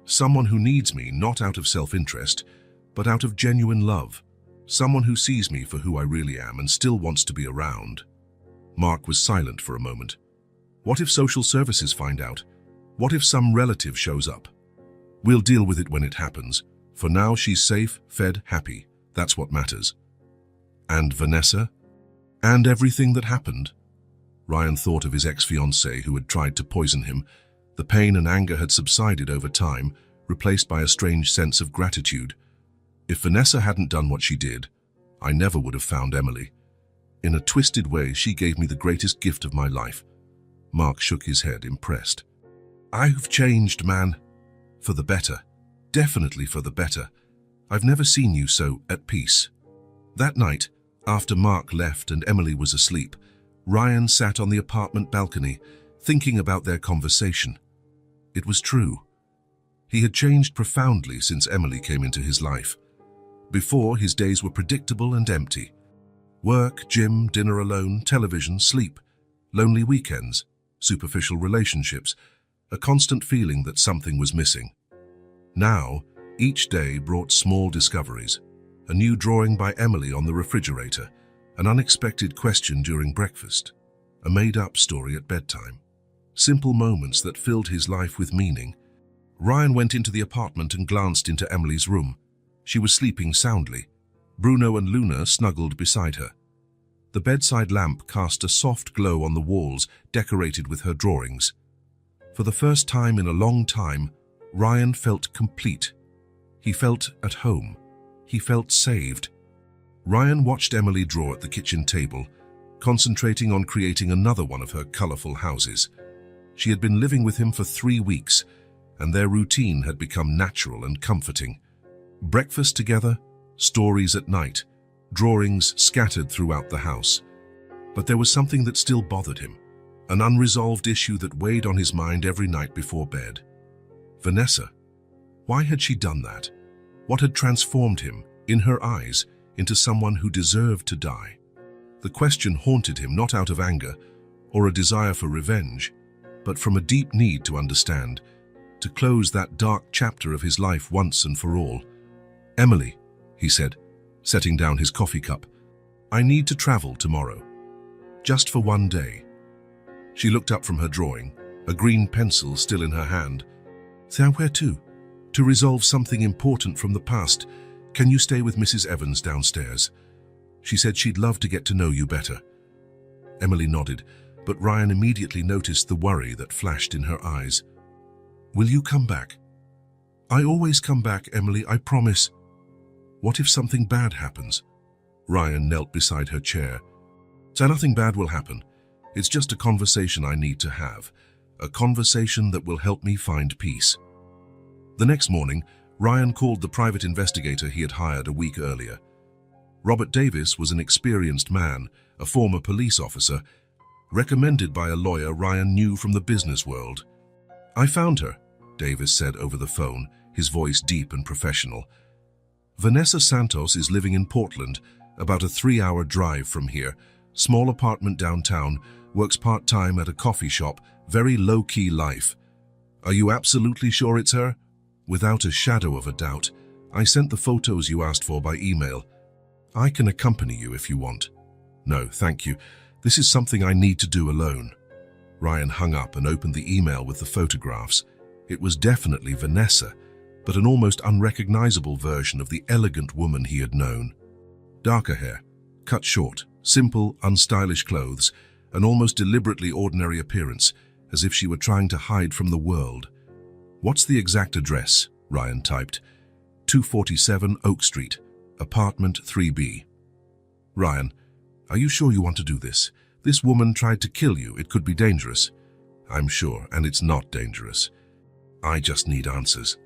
Someone who needs me not out of self-interest, but out of genuine love. Someone who sees me for who I really am and still wants to be around. Mark was silent for a moment. What if social services find out? What if some relative shows up? We'll deal with it when it happens. For now, she's safe, fed, happy. That's what matters. And Vanessa? And everything that happened? Ryan thought of his ex-fiancée who had tried to poison him. The pain and anger had subsided over time, replaced by a strange sense of gratitude. If Vanessa hadn't done what she did, I never would have found Emily. In a twisted way, she gave me the greatest gift of my life. Mark shook his head, impressed. I've changed, man. For the better. Definitely for the better. I've never seen you so at peace. That night, after Mark left and Emily was asleep, Ryan sat on the apartment balcony, thinking about their conversation. It was true. He had changed profoundly since Emily came into his life. Before, his days were predictable and empty. Work, gym, dinner alone, television, sleep, lonely weekends, superficial relationships, a constant feeling that something was missing. Now, each day brought small discoveries. A new drawing by Emily on the refrigerator, an unexpected question during breakfast, a made-up story at bedtime. Simple moments that filled his life with meaning. Ryan went into the apartment and glanced into Emily's room. She was sleeping soundly. Bruno and Luna snuggled beside her. The bedside lamp cast a soft glow on the walls decorated with her drawings. For the first time in a long time, Ryan felt complete. He felt at home. He felt saved. Ryan watched Emily draw at the kitchen table, concentrating on creating another one of her colorful houses. She had been living with him for 3 weeks, and their routine had become natural and comforting. Breakfast together, stories at night, drawings scattered throughout the house. But there was something that still bothered him, an unresolved issue that weighed on his mind every night before bed. Vanessa. Why had she done that? What had transformed him, in her eyes, into someone who deserved to die? The question haunted him not out of anger or a desire for revenge, but from a deep need to understand, to close that dark chapter of his life once and for all. Emily, he said, setting down his coffee cup, I need to travel tomorrow. Just for one day. She looked up from her drawing, a green pencil still in her hand. Where to? To resolve something important from the past. Can you stay with Mrs. Evans downstairs? She said she'd love to get to know you better. Emily nodded, but Ryan immediately noticed the worry that flashed in her eyes. Will you come back? I always come back, Emily, I promise. What if something bad happens? Ryan knelt beside her chair. So nothing bad will happen. It's just a conversation I need to have. A conversation that will help me find peace. The next morning, Ryan called the private investigator he had hired a week earlier. Robert Davis was an experienced man, a former police officer, recommended by a lawyer Ryan knew from the business world. I found her, Davis said over the phone, his voice deep and professional. Vanessa Santos is living in Portland, about a 3-hour drive from here, small apartment downtown, works part-time at a coffee shop, very low-key life. Are you absolutely sure it's her? Without a shadow of a doubt. I sent the photos you asked for by email. I can accompany you if you want. No, thank you. This is something I need to do alone. Ryan hung up and opened the email with the photographs. It was definitely Vanessa, but an almost unrecognizable version of the elegant woman he had known. Darker hair, cut short, simple, unstylish clothes, an almost deliberately ordinary appearance, as if she were trying to hide from the world. What's the exact address? Ryan typed. 247 Oak Street, apartment 3B. Ryan, are you sure you want to do this? This woman tried to kill you. It could be dangerous. I'm sure, and it's not dangerous. I just need answers.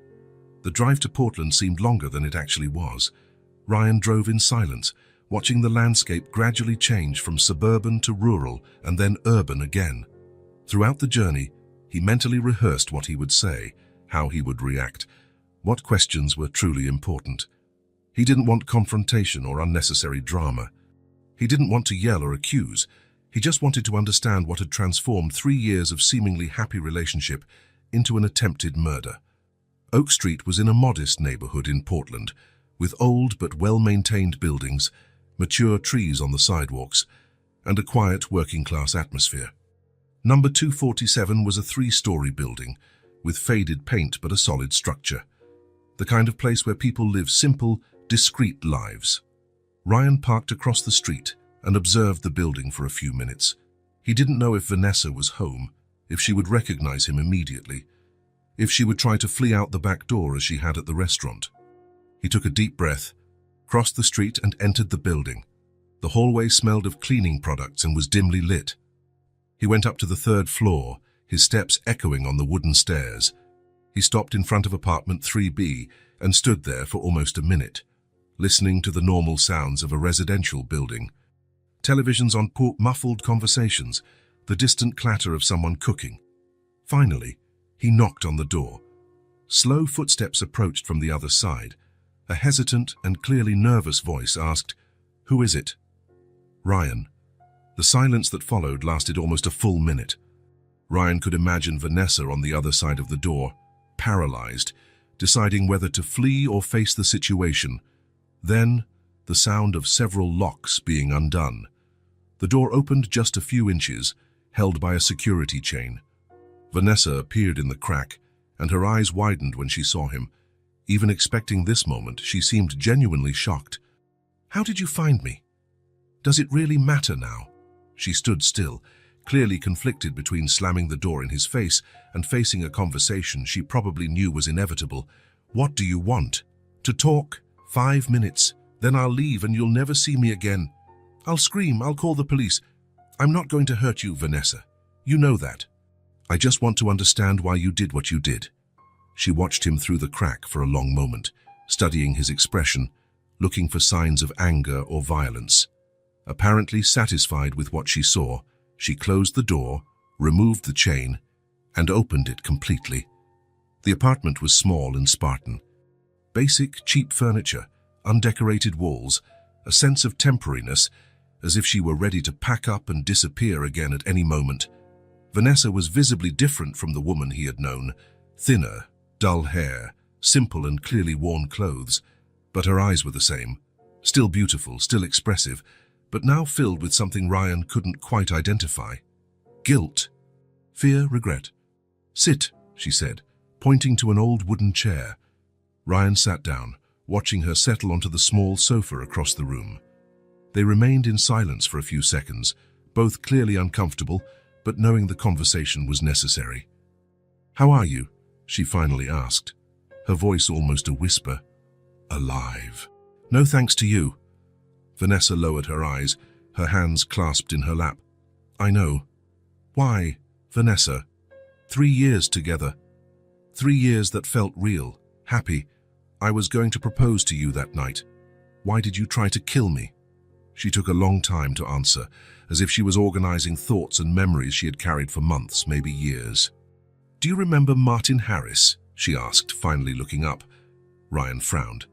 The drive to Portland seemed longer than it actually was. Ryan drove in silence, watching the landscape gradually change from suburban to rural and then urban again. Throughout the journey, he mentally rehearsed what he would say, how he would react, what questions were truly important. He didn't want confrontation or unnecessary drama. He didn't want to yell or accuse. He just wanted to understand what had transformed 3 years of seemingly happy relationship into an attempted murder. Oak Street was in a modest neighborhood in Portland, with old but well-maintained buildings, mature trees on the sidewalks, and a quiet working-class atmosphere. Number 247 was a 3-story building, with faded paint but a solid structure. The kind of place where people live simple, discreet lives. Ryan parked across the street and observed the building for a few minutes. He didn't know if Vanessa was home, if she would recognize him immediately, if she would try to flee out the back door as she had at the restaurant. He took a deep breath, crossed the street and entered the building. The hallway smelled of cleaning products and was dimly lit. He went up to the 3rd floor, his steps echoing on the wooden stairs. He stopped in front of apartment 3B and stood there for almost a minute, listening to the normal sounds of a residential building. Televisions on muffled conversations, the distant clatter of someone cooking. Finally, he knocked on the door. Slow footsteps approached from the other side. A hesitant and clearly nervous voice asked, "Who is it?" "Ryan." The silence that followed lasted almost a full minute. Ryan could imagine Vanessa on the other side of the door, paralyzed, deciding whether to flee or face the situation. Then, the sound of several locks being undone. The door opened just a few inches, held by a security chain. Vanessa appeared in the crack, and her eyes widened when she saw him. Even expecting this moment, she seemed genuinely shocked. "How did you find me? Does it really matter now?" She stood still, clearly conflicted between slamming the door in his face and facing a conversation she probably knew was inevitable. "What do you want?" "To talk. 5 minutes. Then I'll leave and you'll never see me again. I'll scream, I'll call the police. I'm not going to hurt you, Vanessa. You know that. I just want to understand why you did what you did." She watched him through the crack for a long moment, studying his expression, looking for signs of anger or violence. Apparently satisfied with what she saw, she closed the door, removed the chain, and opened it completely. The apartment was small and Spartan. Basic, cheap furniture, undecorated walls, a sense of temporariness, as if she were ready to pack up and disappear again at any moment. Vanessa was visibly different from the woman he had known. Thinner, dull hair, simple and clearly worn clothes, but her eyes were the same. Still beautiful, still expressive, but now filled with something Ryan couldn't quite identify. Guilt. Fear, regret. "Sit," she said, pointing to an old wooden chair. Ryan sat down, watching her settle onto the small sofa across the room. They remained in silence for a few seconds, both clearly uncomfortable, but knowing the conversation was necessary. "How are you?" she finally asked, her voice almost a whisper. "Alive." "No thanks to you." Vanessa lowered her eyes, her hands clasped in her lap. "I know." "Why, Vanessa? 3 years together. 3 years that felt real, happy. I was going to propose to you that night. Why did you try to kill me?" She took a long time to answer, as if she was organizing thoughts and memories she had carried for months, maybe years. "Do you remember Martin Harris?" she asked, finally looking up. Ryan frowned.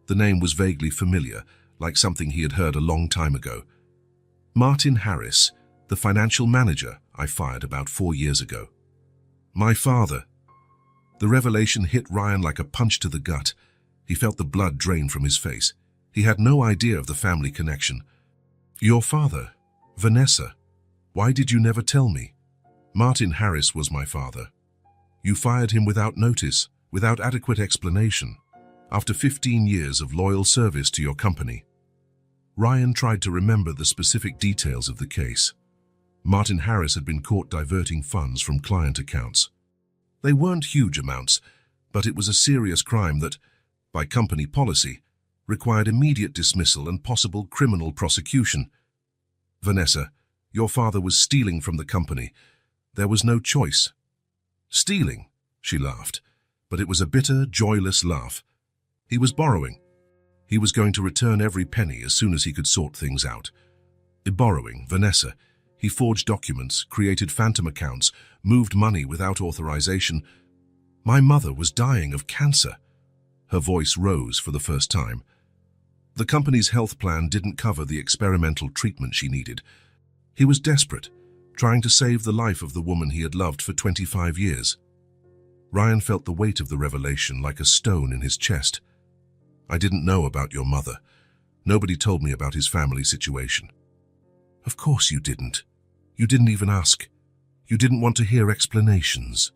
The name was vaguely familiar, like something he had heard a long time ago. "Martin Harris, the financial manager I fired about 4 years ago." "My father." The revelation hit Ryan like a punch to the gut. He felt the blood drain from his face. He had no idea of the family connection. "Your father, Vanessa. Why did you never tell me?" "Martin Harris was my father. You fired him without notice, without adequate explanation, after 15 years of loyal service to your company." Ryan tried to remember the specific details of the case. Martin Harris had been caught diverting funds from client accounts. They weren't huge amounts, but it was a serious crime that, by company policy, required immediate dismissal and possible criminal prosecution. "Vanessa, your father was stealing from the company. There was no choice." "Stealing?" she laughed, but it was a bitter, joyless laugh. "He was borrowing." He was going to return every penny as soon as he could sort things out. Borrowing Vanessa, he forged documents, created phantom accounts, moved money without authorization. My mother was dying of cancer. Her voice rose for the first time. The company's health plan didn't cover the experimental treatment she needed. He was desperate, trying to save the life of the woman he had loved for 25 years. Ryan felt the weight of the revelation like a stone in his chest. I didn't know about your mother. Nobody told me about his family situation. Of course you didn't. You didn't even ask. You didn't want to hear explanations.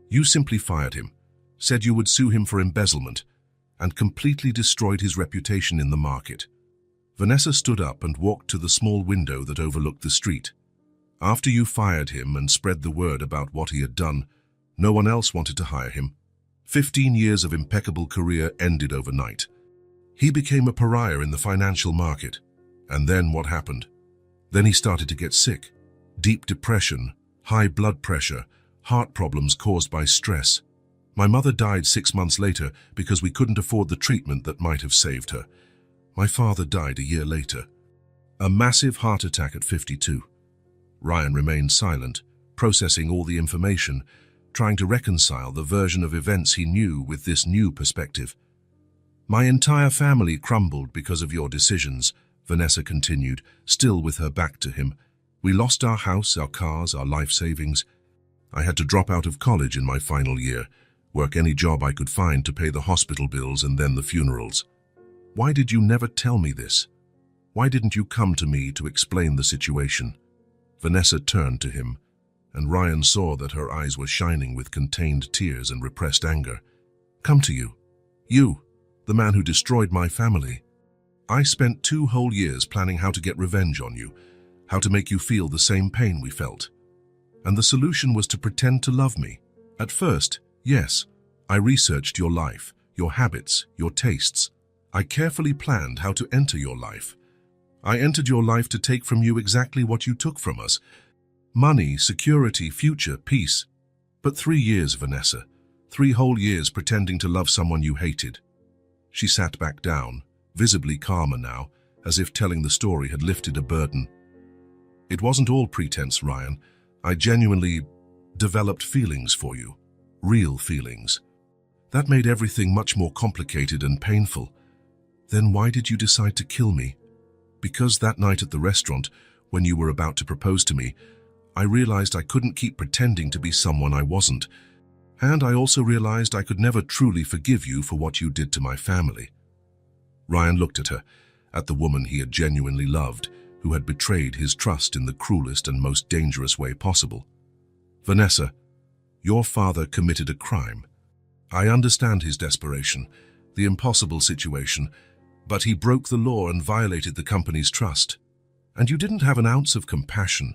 You simply fired him, said you would sue him for embezzlement, and completely destroyed his reputation in the market. Vanessa stood up and walked to the small window that overlooked the street. After you fired him and spread the word about what he had done, no one else wanted to hire him. 15 years of impeccable career ended overnight. He became a pariah in the financial market. And then what happened? Then he started to get sick. Deep depression, high blood pressure, heart problems caused by stress. My mother died 6 months later because we couldn't afford the treatment that might have saved her. My father died a year later. A massive heart attack at 52. Ryan remained silent, processing all the information, trying to reconcile the version of events he knew with this new perspective. My entire family crumbled because of your decisions, Vanessa continued, still with her back to him. We lost our house, our cars, our life savings. I had to drop out of college in my final year, work any job I could find to pay the hospital bills and then the funerals. Why did you never tell me this? Why didn't you come to me to explain the situation? Vanessa turned to him, and Ryan saw that her eyes were shining with contained tears and repressed anger. Come to you. You, the man who destroyed my family. I spent 2 whole years planning how to get revenge on you, how to make you feel the same pain we felt. And the solution was to pretend to love me. At first, yes, I researched your life, your habits, your tastes. I carefully planned how to enter your life. I entered your life to take from you exactly what you took from us. Money, security, future, peace. But 3 years, Vanessa. 3 whole years pretending to love someone you hated. She sat back down, visibly calmer now, as if telling the story had lifted a burden. It wasn't all pretense, Ryan. I genuinely developed feelings for you. Real feelings. That made everything much more complicated and painful. Then why did you decide to kill me? Because that night at the restaurant, when you were about to propose to me, I realized I couldn't keep pretending to be someone I wasn't. And I also realized I could never truly forgive you for what you did to my family. Ryan looked at her, at the woman he had genuinely loved, who had betrayed his trust in the cruelest and most dangerous way possible. Vanessa, your father committed a crime. I understand his desperation, the impossible situation, but he broke the law and violated the company's trust. And you didn't have an ounce of compassion.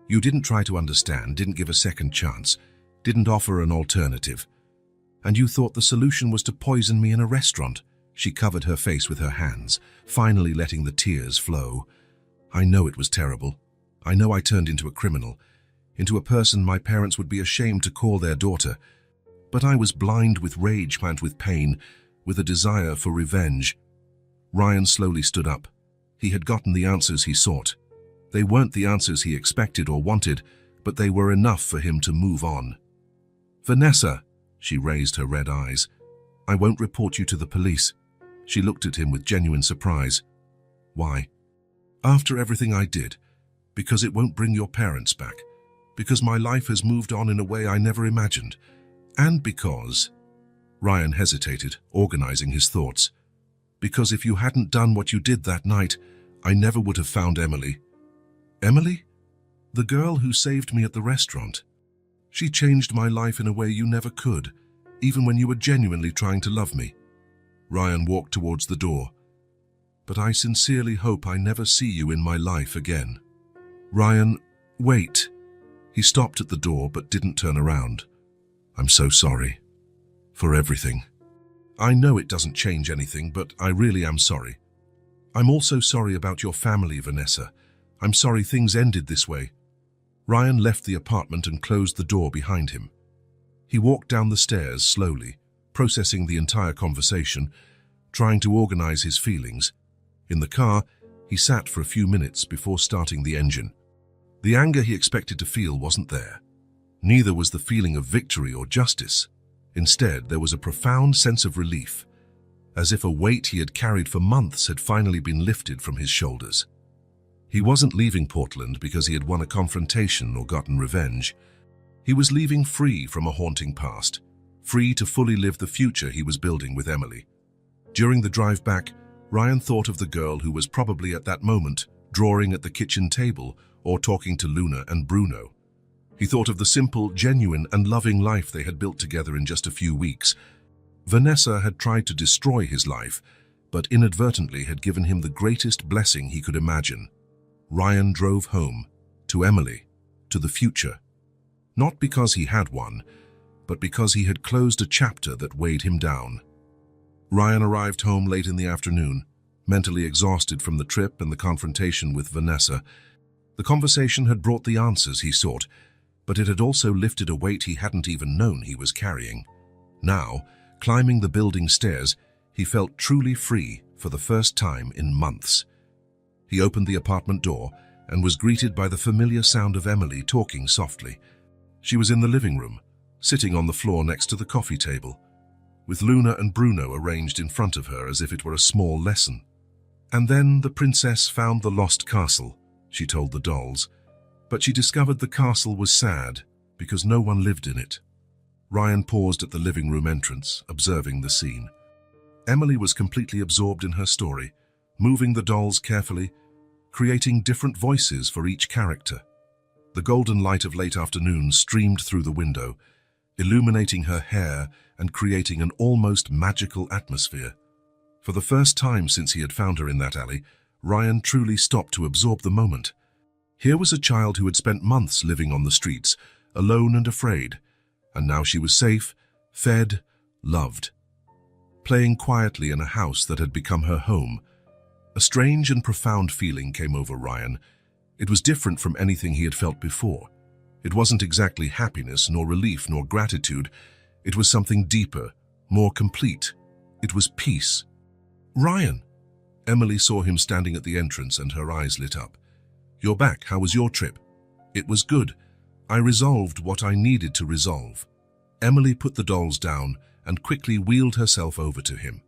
You didn't try to understand, didn't give a second chance, didn't offer an alternative. And you thought the solution was to poison me in a restaurant. She covered her face with her hands, finally letting the tears flow. I know it was terrible. I know I turned into a criminal, into a person my parents would be ashamed to call their daughter. But I was blind with rage and with pain, with a desire for revenge. Ryan slowly stood up. He had gotten the answers he sought. They weren't the answers he expected or wanted, but they were enough for him to move on. Vanessa, she raised her red eyes. I won't report you to the police. She looked at him with genuine surprise. Why? After everything I did. Because it won't bring your parents back. Because my life has moved on in a way I never imagined. And because... Ryan hesitated, organizing his thoughts. Because if you hadn't done what you did that night, I never would have found Emily. Emily? The girl who saved me at the restaurant. She changed my life in a way you never could, even when you were genuinely trying to love me. Ryan walked towards the door. But I sincerely hope I never see you in my life again. Ryan, wait. He stopped at the door but didn't turn around. I'm so sorry. For everything. I know it doesn't change anything, but I really am sorry. I'm also sorry about your family, Vanessa. I'm sorry things ended this way. Ryan left the apartment and closed the door behind him. He walked down the stairs slowly, processing the entire conversation, trying to organize his feelings. In the car, he sat for a few minutes before starting the engine. The anger he expected to feel wasn't there. Neither was the feeling of victory or justice. Instead, there was a profound sense of relief, as if a weight he had carried for months had finally been lifted from his shoulders. He wasn't leaving Portland because he had won a confrontation or gotten revenge. He was leaving free from a haunting past, free to fully live the future he was building with Emily. During the drive back, Ryan thought of the girl who was probably at that moment drawing at the kitchen table or talking to Luna and Bruno. He thought of the simple, genuine, and loving life they had built together in just a few weeks. Vanessa had tried to destroy his life, but inadvertently had given him the greatest blessing he could imagine. Ryan drove home, to Emily, to the future. Not because he had one, but because he had closed a chapter that weighed him down. Ryan arrived home late in the afternoon, mentally exhausted from the trip and the confrontation with Vanessa. The conversation had brought the answers he sought, but it had also lifted a weight he hadn't even known he was carrying. Now, climbing the building stairs, he felt truly free for the first time in months. He opened the apartment door and was greeted by the familiar sound of Emily talking softly. She was in the living room, sitting on the floor next to the coffee table, with Luna and Bruno arranged in front of her as if it were a small lesson. And then the princess found the lost castle, she told the dolls, but she discovered the castle was sad because no one lived in it. Ryan paused at the living room entrance, observing the scene. Emily was completely absorbed in her story, moving the dolls carefully, creating different voices for each character. The golden light of late afternoon streamed through the window, illuminating her hair and creating an almost magical atmosphere. For the first time since he had found her in that alley, Ryan truly stopped to absorb the moment. Here was a child who had spent months living on the streets, alone and afraid, and now she was safe, fed, loved. Playing quietly in a house that had become her home. A strange and profound feeling came over Ryan. It was different from anything he had felt before. It wasn't exactly happiness, nor relief, nor gratitude. It was something deeper, more complete. It was peace. "Ryan!" Emily saw him standing at the entrance and her eyes lit up. "You're back. How was your trip?" "It was good. I resolved what I needed to resolve." Emily put the dolls down and quickly wheeled herself over to him.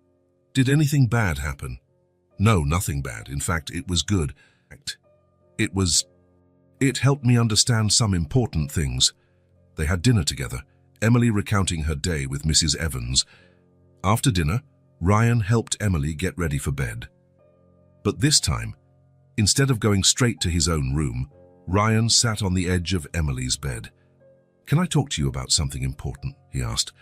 "Did anything bad happen?" "No, nothing bad. In fact, it was good. It helped me understand some important things." They had dinner together, Emily recounting her day with Mrs. Evans. After dinner, Ryan helped Emily get ready for bed. But this time, instead of going straight to his own room, Ryan sat on the edge of Emily's bed. "Can I talk to you about something important?" he asked.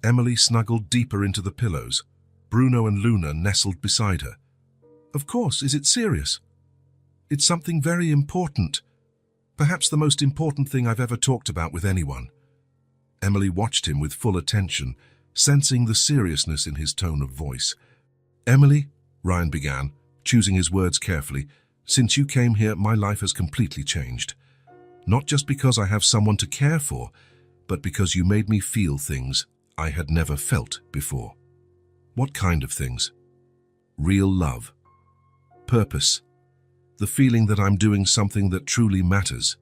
Emily snuggled deeper into the pillows. Bruno and Luna nestled beside her. "Of course, is it serious?" "It's something very important. Perhaps the most important thing I've ever talked about with anyone." Emily watched him with full attention, sensing the seriousness in his tone of voice. "Emily," Ryan began, choosing his words carefully, "since you came here, my life has completely changed. Not just because I have someone to care for, but because you made me feel things I had never felt before." "What kind of things?" "Real love. Purpose. The feeling that I'm doing something that truly matters."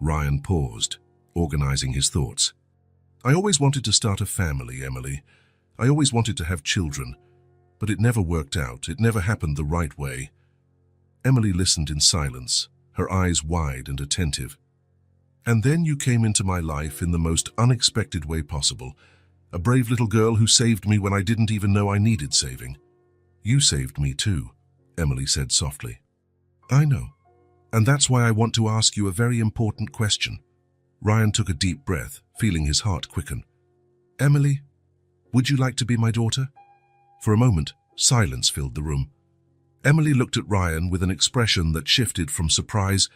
Ryan paused, organizing his thoughts. "I always wanted to start a family, Emily. I always wanted to have children, but it never worked out. It never happened the right way." Emily listened in silence, her eyes wide and attentive. "And then you came into my life in the most unexpected way possible. A brave little girl who saved me when I didn't even know I needed saving." "You saved me too," Emily said softly. "I know. And that's why I want to ask you a very important question." Ryan took a deep breath, feeling his heart quicken. "Emily, would you like to be my daughter?" For a moment, silence filled the room. Emily looked at Ryan with an expression that shifted from surprise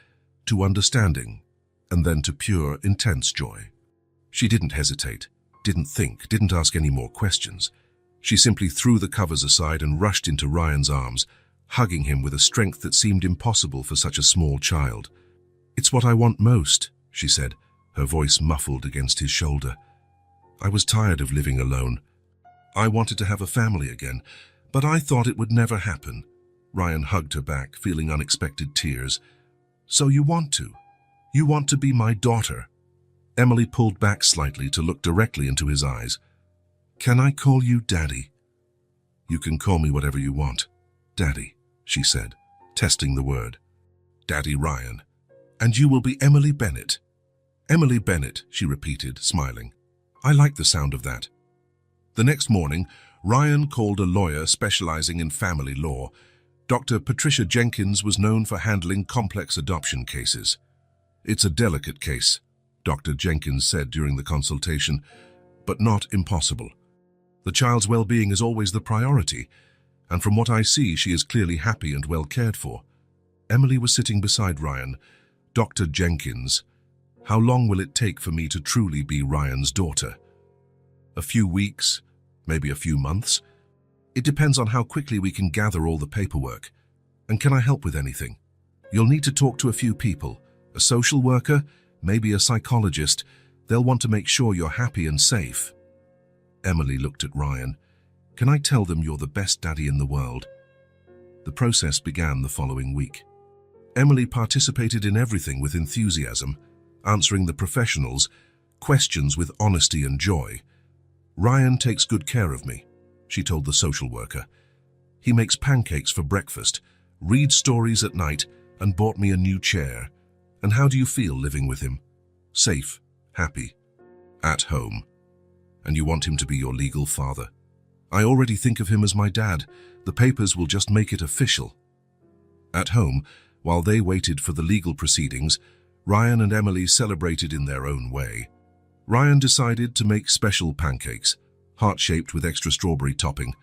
to understanding, and then to pure, intense joy. She didn't hesitate, didn't think, didn't ask any more questions. She simply threw the covers aside and rushed into Ryan's arms, hugging him with a strength that seemed impossible for such a small child. "It's what I want most," she said, her voice muffled against his shoulder. "I was tired of living alone. I wanted to have a family again, But I thought it would never happen. Ryan hugged her back, feeling unexpected tears. So you want to? You want to be my daughter? Emily pulled back slightly to look directly into his eyes. Can I call you Daddy? You can call me whatever you want. Daddy, she said, testing the word. Daddy Ryan. And you will be Emily Bennett. Emily Bennett, she repeated, smiling. I like the sound of that. The next morning, Ryan called a lawyer specializing in family law. Dr. Patricia Jenkins was known for handling complex adoption cases. It's a delicate case, Dr. Jenkins said during the consultation, but not impossible. The child's well-being is always the priority, and from what I see, she is clearly happy and well cared for. Emily was sitting beside Ryan. Dr. Jenkins, how long will it take for me to truly be Ryan's daughter? A few weeks, maybe a few months. It depends on how quickly we can gather all the paperwork. And can I help with anything? You'll need to talk to a few people, a social worker, maybe a psychologist. They'll want to make sure you're happy and safe. Emily looked at Ryan. Can I tell them you're the best daddy in the world? The process began the following week. Emily participated in everything with enthusiasm, answering the professionals' questions with honesty and joy. Ryan takes good care of me, she told the social worker. He makes pancakes for breakfast, reads stories at night, and bought me a new chair. And how do you feel living with him? Safe, happy, at home. And you want him to be your legal father? I already think of him as my dad. The papers will just make it official. At home, while they waited for the legal proceedings, Ryan and Emily celebrated in their own way. Ryan decided to make special pancakes, heart-shaped with extra strawberry topping.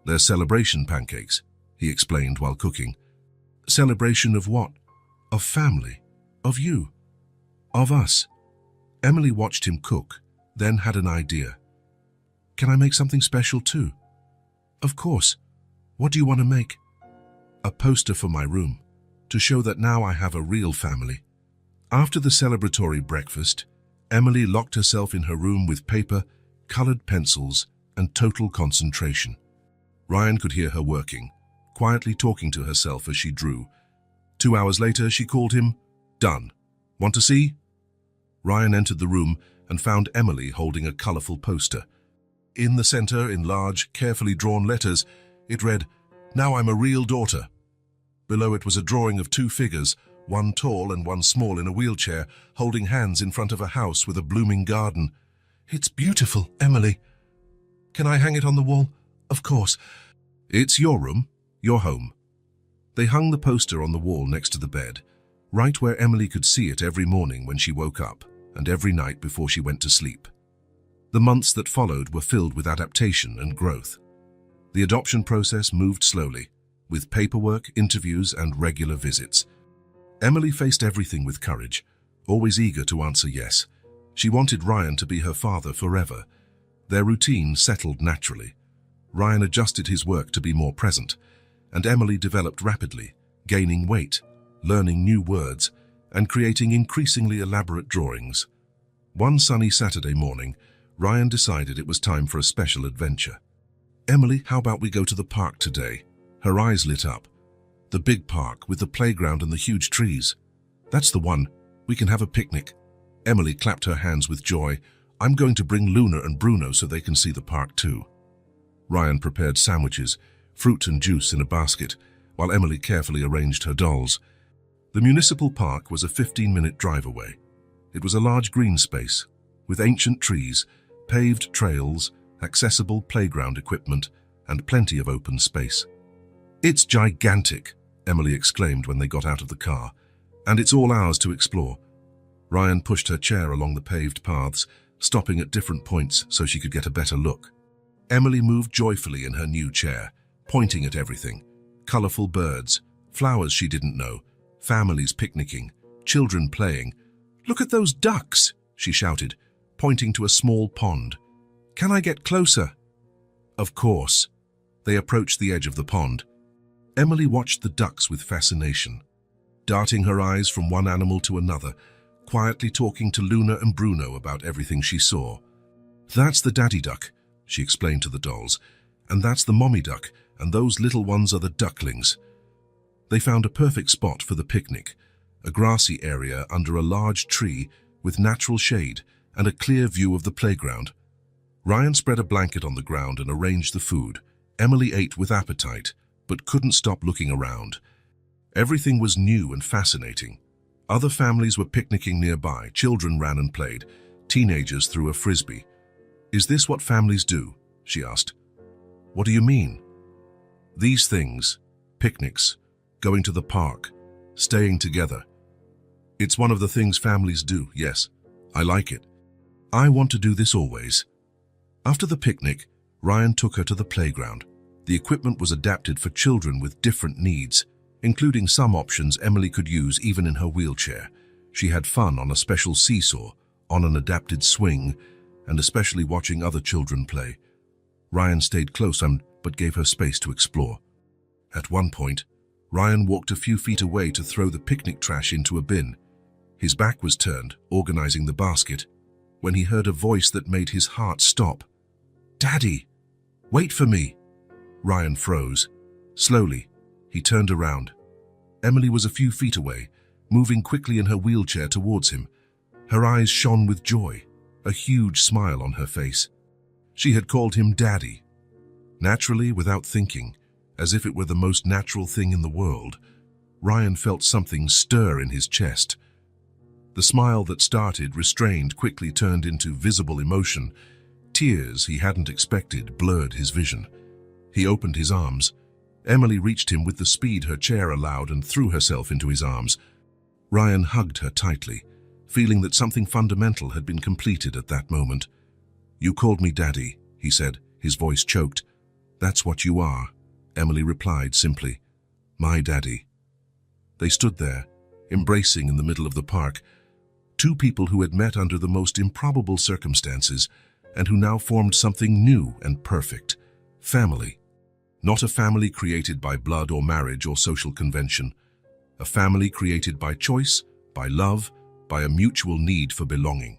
They're celebration pancakes, he explained while cooking. Celebration of what? Of family. Of you. Of us. Emily watched him cook, then had an idea. Can I make something special too? Of course. What do you want to make? A poster for my room, to show that now I have a real family. After the celebratory breakfast, Emily locked herself in her room with paper, colored pencils, and total concentration. Ryan could hear her working, quietly talking to herself as she drew. 2 hours later, she called him. Done. Want to see? Ryan entered the room and found Emily holding a colorful poster. In the center, in large, carefully drawn letters, it read, Now I'm a real daughter. Below it was a drawing of 2 figures, one tall and one small in a wheelchair, holding hands in front of a house with a blooming garden. It's beautiful, Emily. Can I hang it on the wall? Of course. It's your room, your home. They hung the poster on the wall next to the bed, right where Emily could see it every morning when she woke up and every night before she went to sleep. The months that followed were filled with adaptation and growth. The adoption process moved slowly, with paperwork, interviews, and regular visits. Emily faced everything with courage, always eager to answer yes. She wanted Ryan to be her father forever. Their routine settled naturally. Ryan adjusted his work to be more present, and Emily developed rapidly, gaining weight, learning new words, and creating increasingly elaborate drawings. One sunny Saturday morning, Ryan decided it was time for a special adventure. Emily, how about we go to the park today? Her eyes lit up. The big park with the playground and the huge trees. That's the one. We can have a picnic. Emily clapped her hands with joy. I'm going to bring Luna and Bruno so they can see the park too. Ryan prepared sandwiches, fruit and juice in a basket, while Emily carefully arranged her dolls. The municipal park was a 15-minute drive away. It was a large green space, with ancient trees, paved trails, accessible playground equipment, and plenty of open space. It's gigantic, Emily exclaimed when they got out of the car, and it's all ours to explore. Ryan pushed her chair along the paved paths, stopping at different points so she could get a better look. Emily moved joyfully in her new chair, pointing at everything. Colorful birds, flowers she didn't know, families picnicking, children playing. Look at those ducks, she shouted, pointing to a small pond. Can I get closer? Of course. They approached the edge of the pond. Emily watched the ducks with fascination, darting her eyes from one animal to another, quietly talking to Luna and Bruno about everything she saw. That's the daddy duck, she explained to the dolls, And that's the mommy duck, and those little ones are the ducklings. They found a perfect spot for the picnic, a grassy area under a large tree with natural shade and a clear view of the playground. Ryan spread a blanket on the ground and arranged the food. Emily ate with appetite, but couldn't stop looking around. Everything was new and fascinating. Other families were picnicking nearby, children ran and played, teenagers threw a frisbee. "Is this what families do?" she asked. "What do you mean?" "These things, picnics, going to the park, staying together. It's one of the things families do, yes. I like it. I want to do this always." After the picnic, Ryan took her to the playground. The equipment was adapted for children with different needs, including some options Emily could use even in her wheelchair. She had fun on a special seesaw, on an adapted swing, and especially watching other children play. Ryan stayed close but gave her space to explore. At one point, Ryan walked a few feet away to throw the picnic trash into a bin. His back was turned, organizing the basket, when he heard a voice that made his heart stop. "Daddy, wait for me." Ryan froze. Slowly, he turned around. Emily was a few feet away, moving quickly in her wheelchair towards him. Her eyes shone with joy, a huge smile on her face. She had called him Daddy. Naturally, without thinking, as if it were the most natural thing in the world, Ryan felt something stir in his chest. The smile that started restrained quickly turned into visible emotion. Tears he hadn't expected blurred his vision. He opened his arms. Emily reached him with the speed her chair allowed and threw herself into his arms. Ryan hugged her tightly, feeling that something fundamental had been completed at that moment. "You called me Daddy," he said, his voice choked. "That's what you are," Emily replied simply. "My daddy." They stood there, embracing in the middle of the park. Two people who had met under the most improbable circumstances and who now formed something new and perfect. Family. Not a family created by blood or marriage or social convention. A family created by choice, by love, by a mutual need for belonging.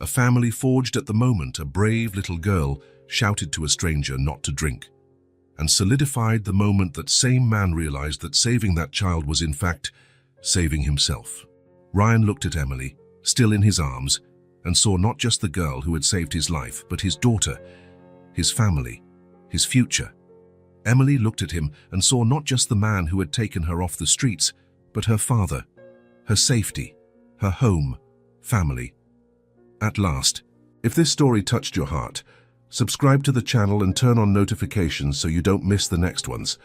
A family forged at the moment a brave little girl shouted to a stranger not to drink, and solidified the moment that same man realized that saving that child was in fact saving himself. Ryan looked at Emily, still in his arms, and saw not just the girl who had saved his life, but his daughter, his family, his future. Emily looked at him and saw not just the man who had taken her off the streets, but her father, her safety, her home, family. At last, if this story touched your heart, subscribe to the channel and turn on notifications so you don't miss the next ones.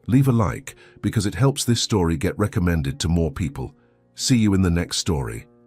Leave a like because it helps this story get recommended to more people. See you in the next story.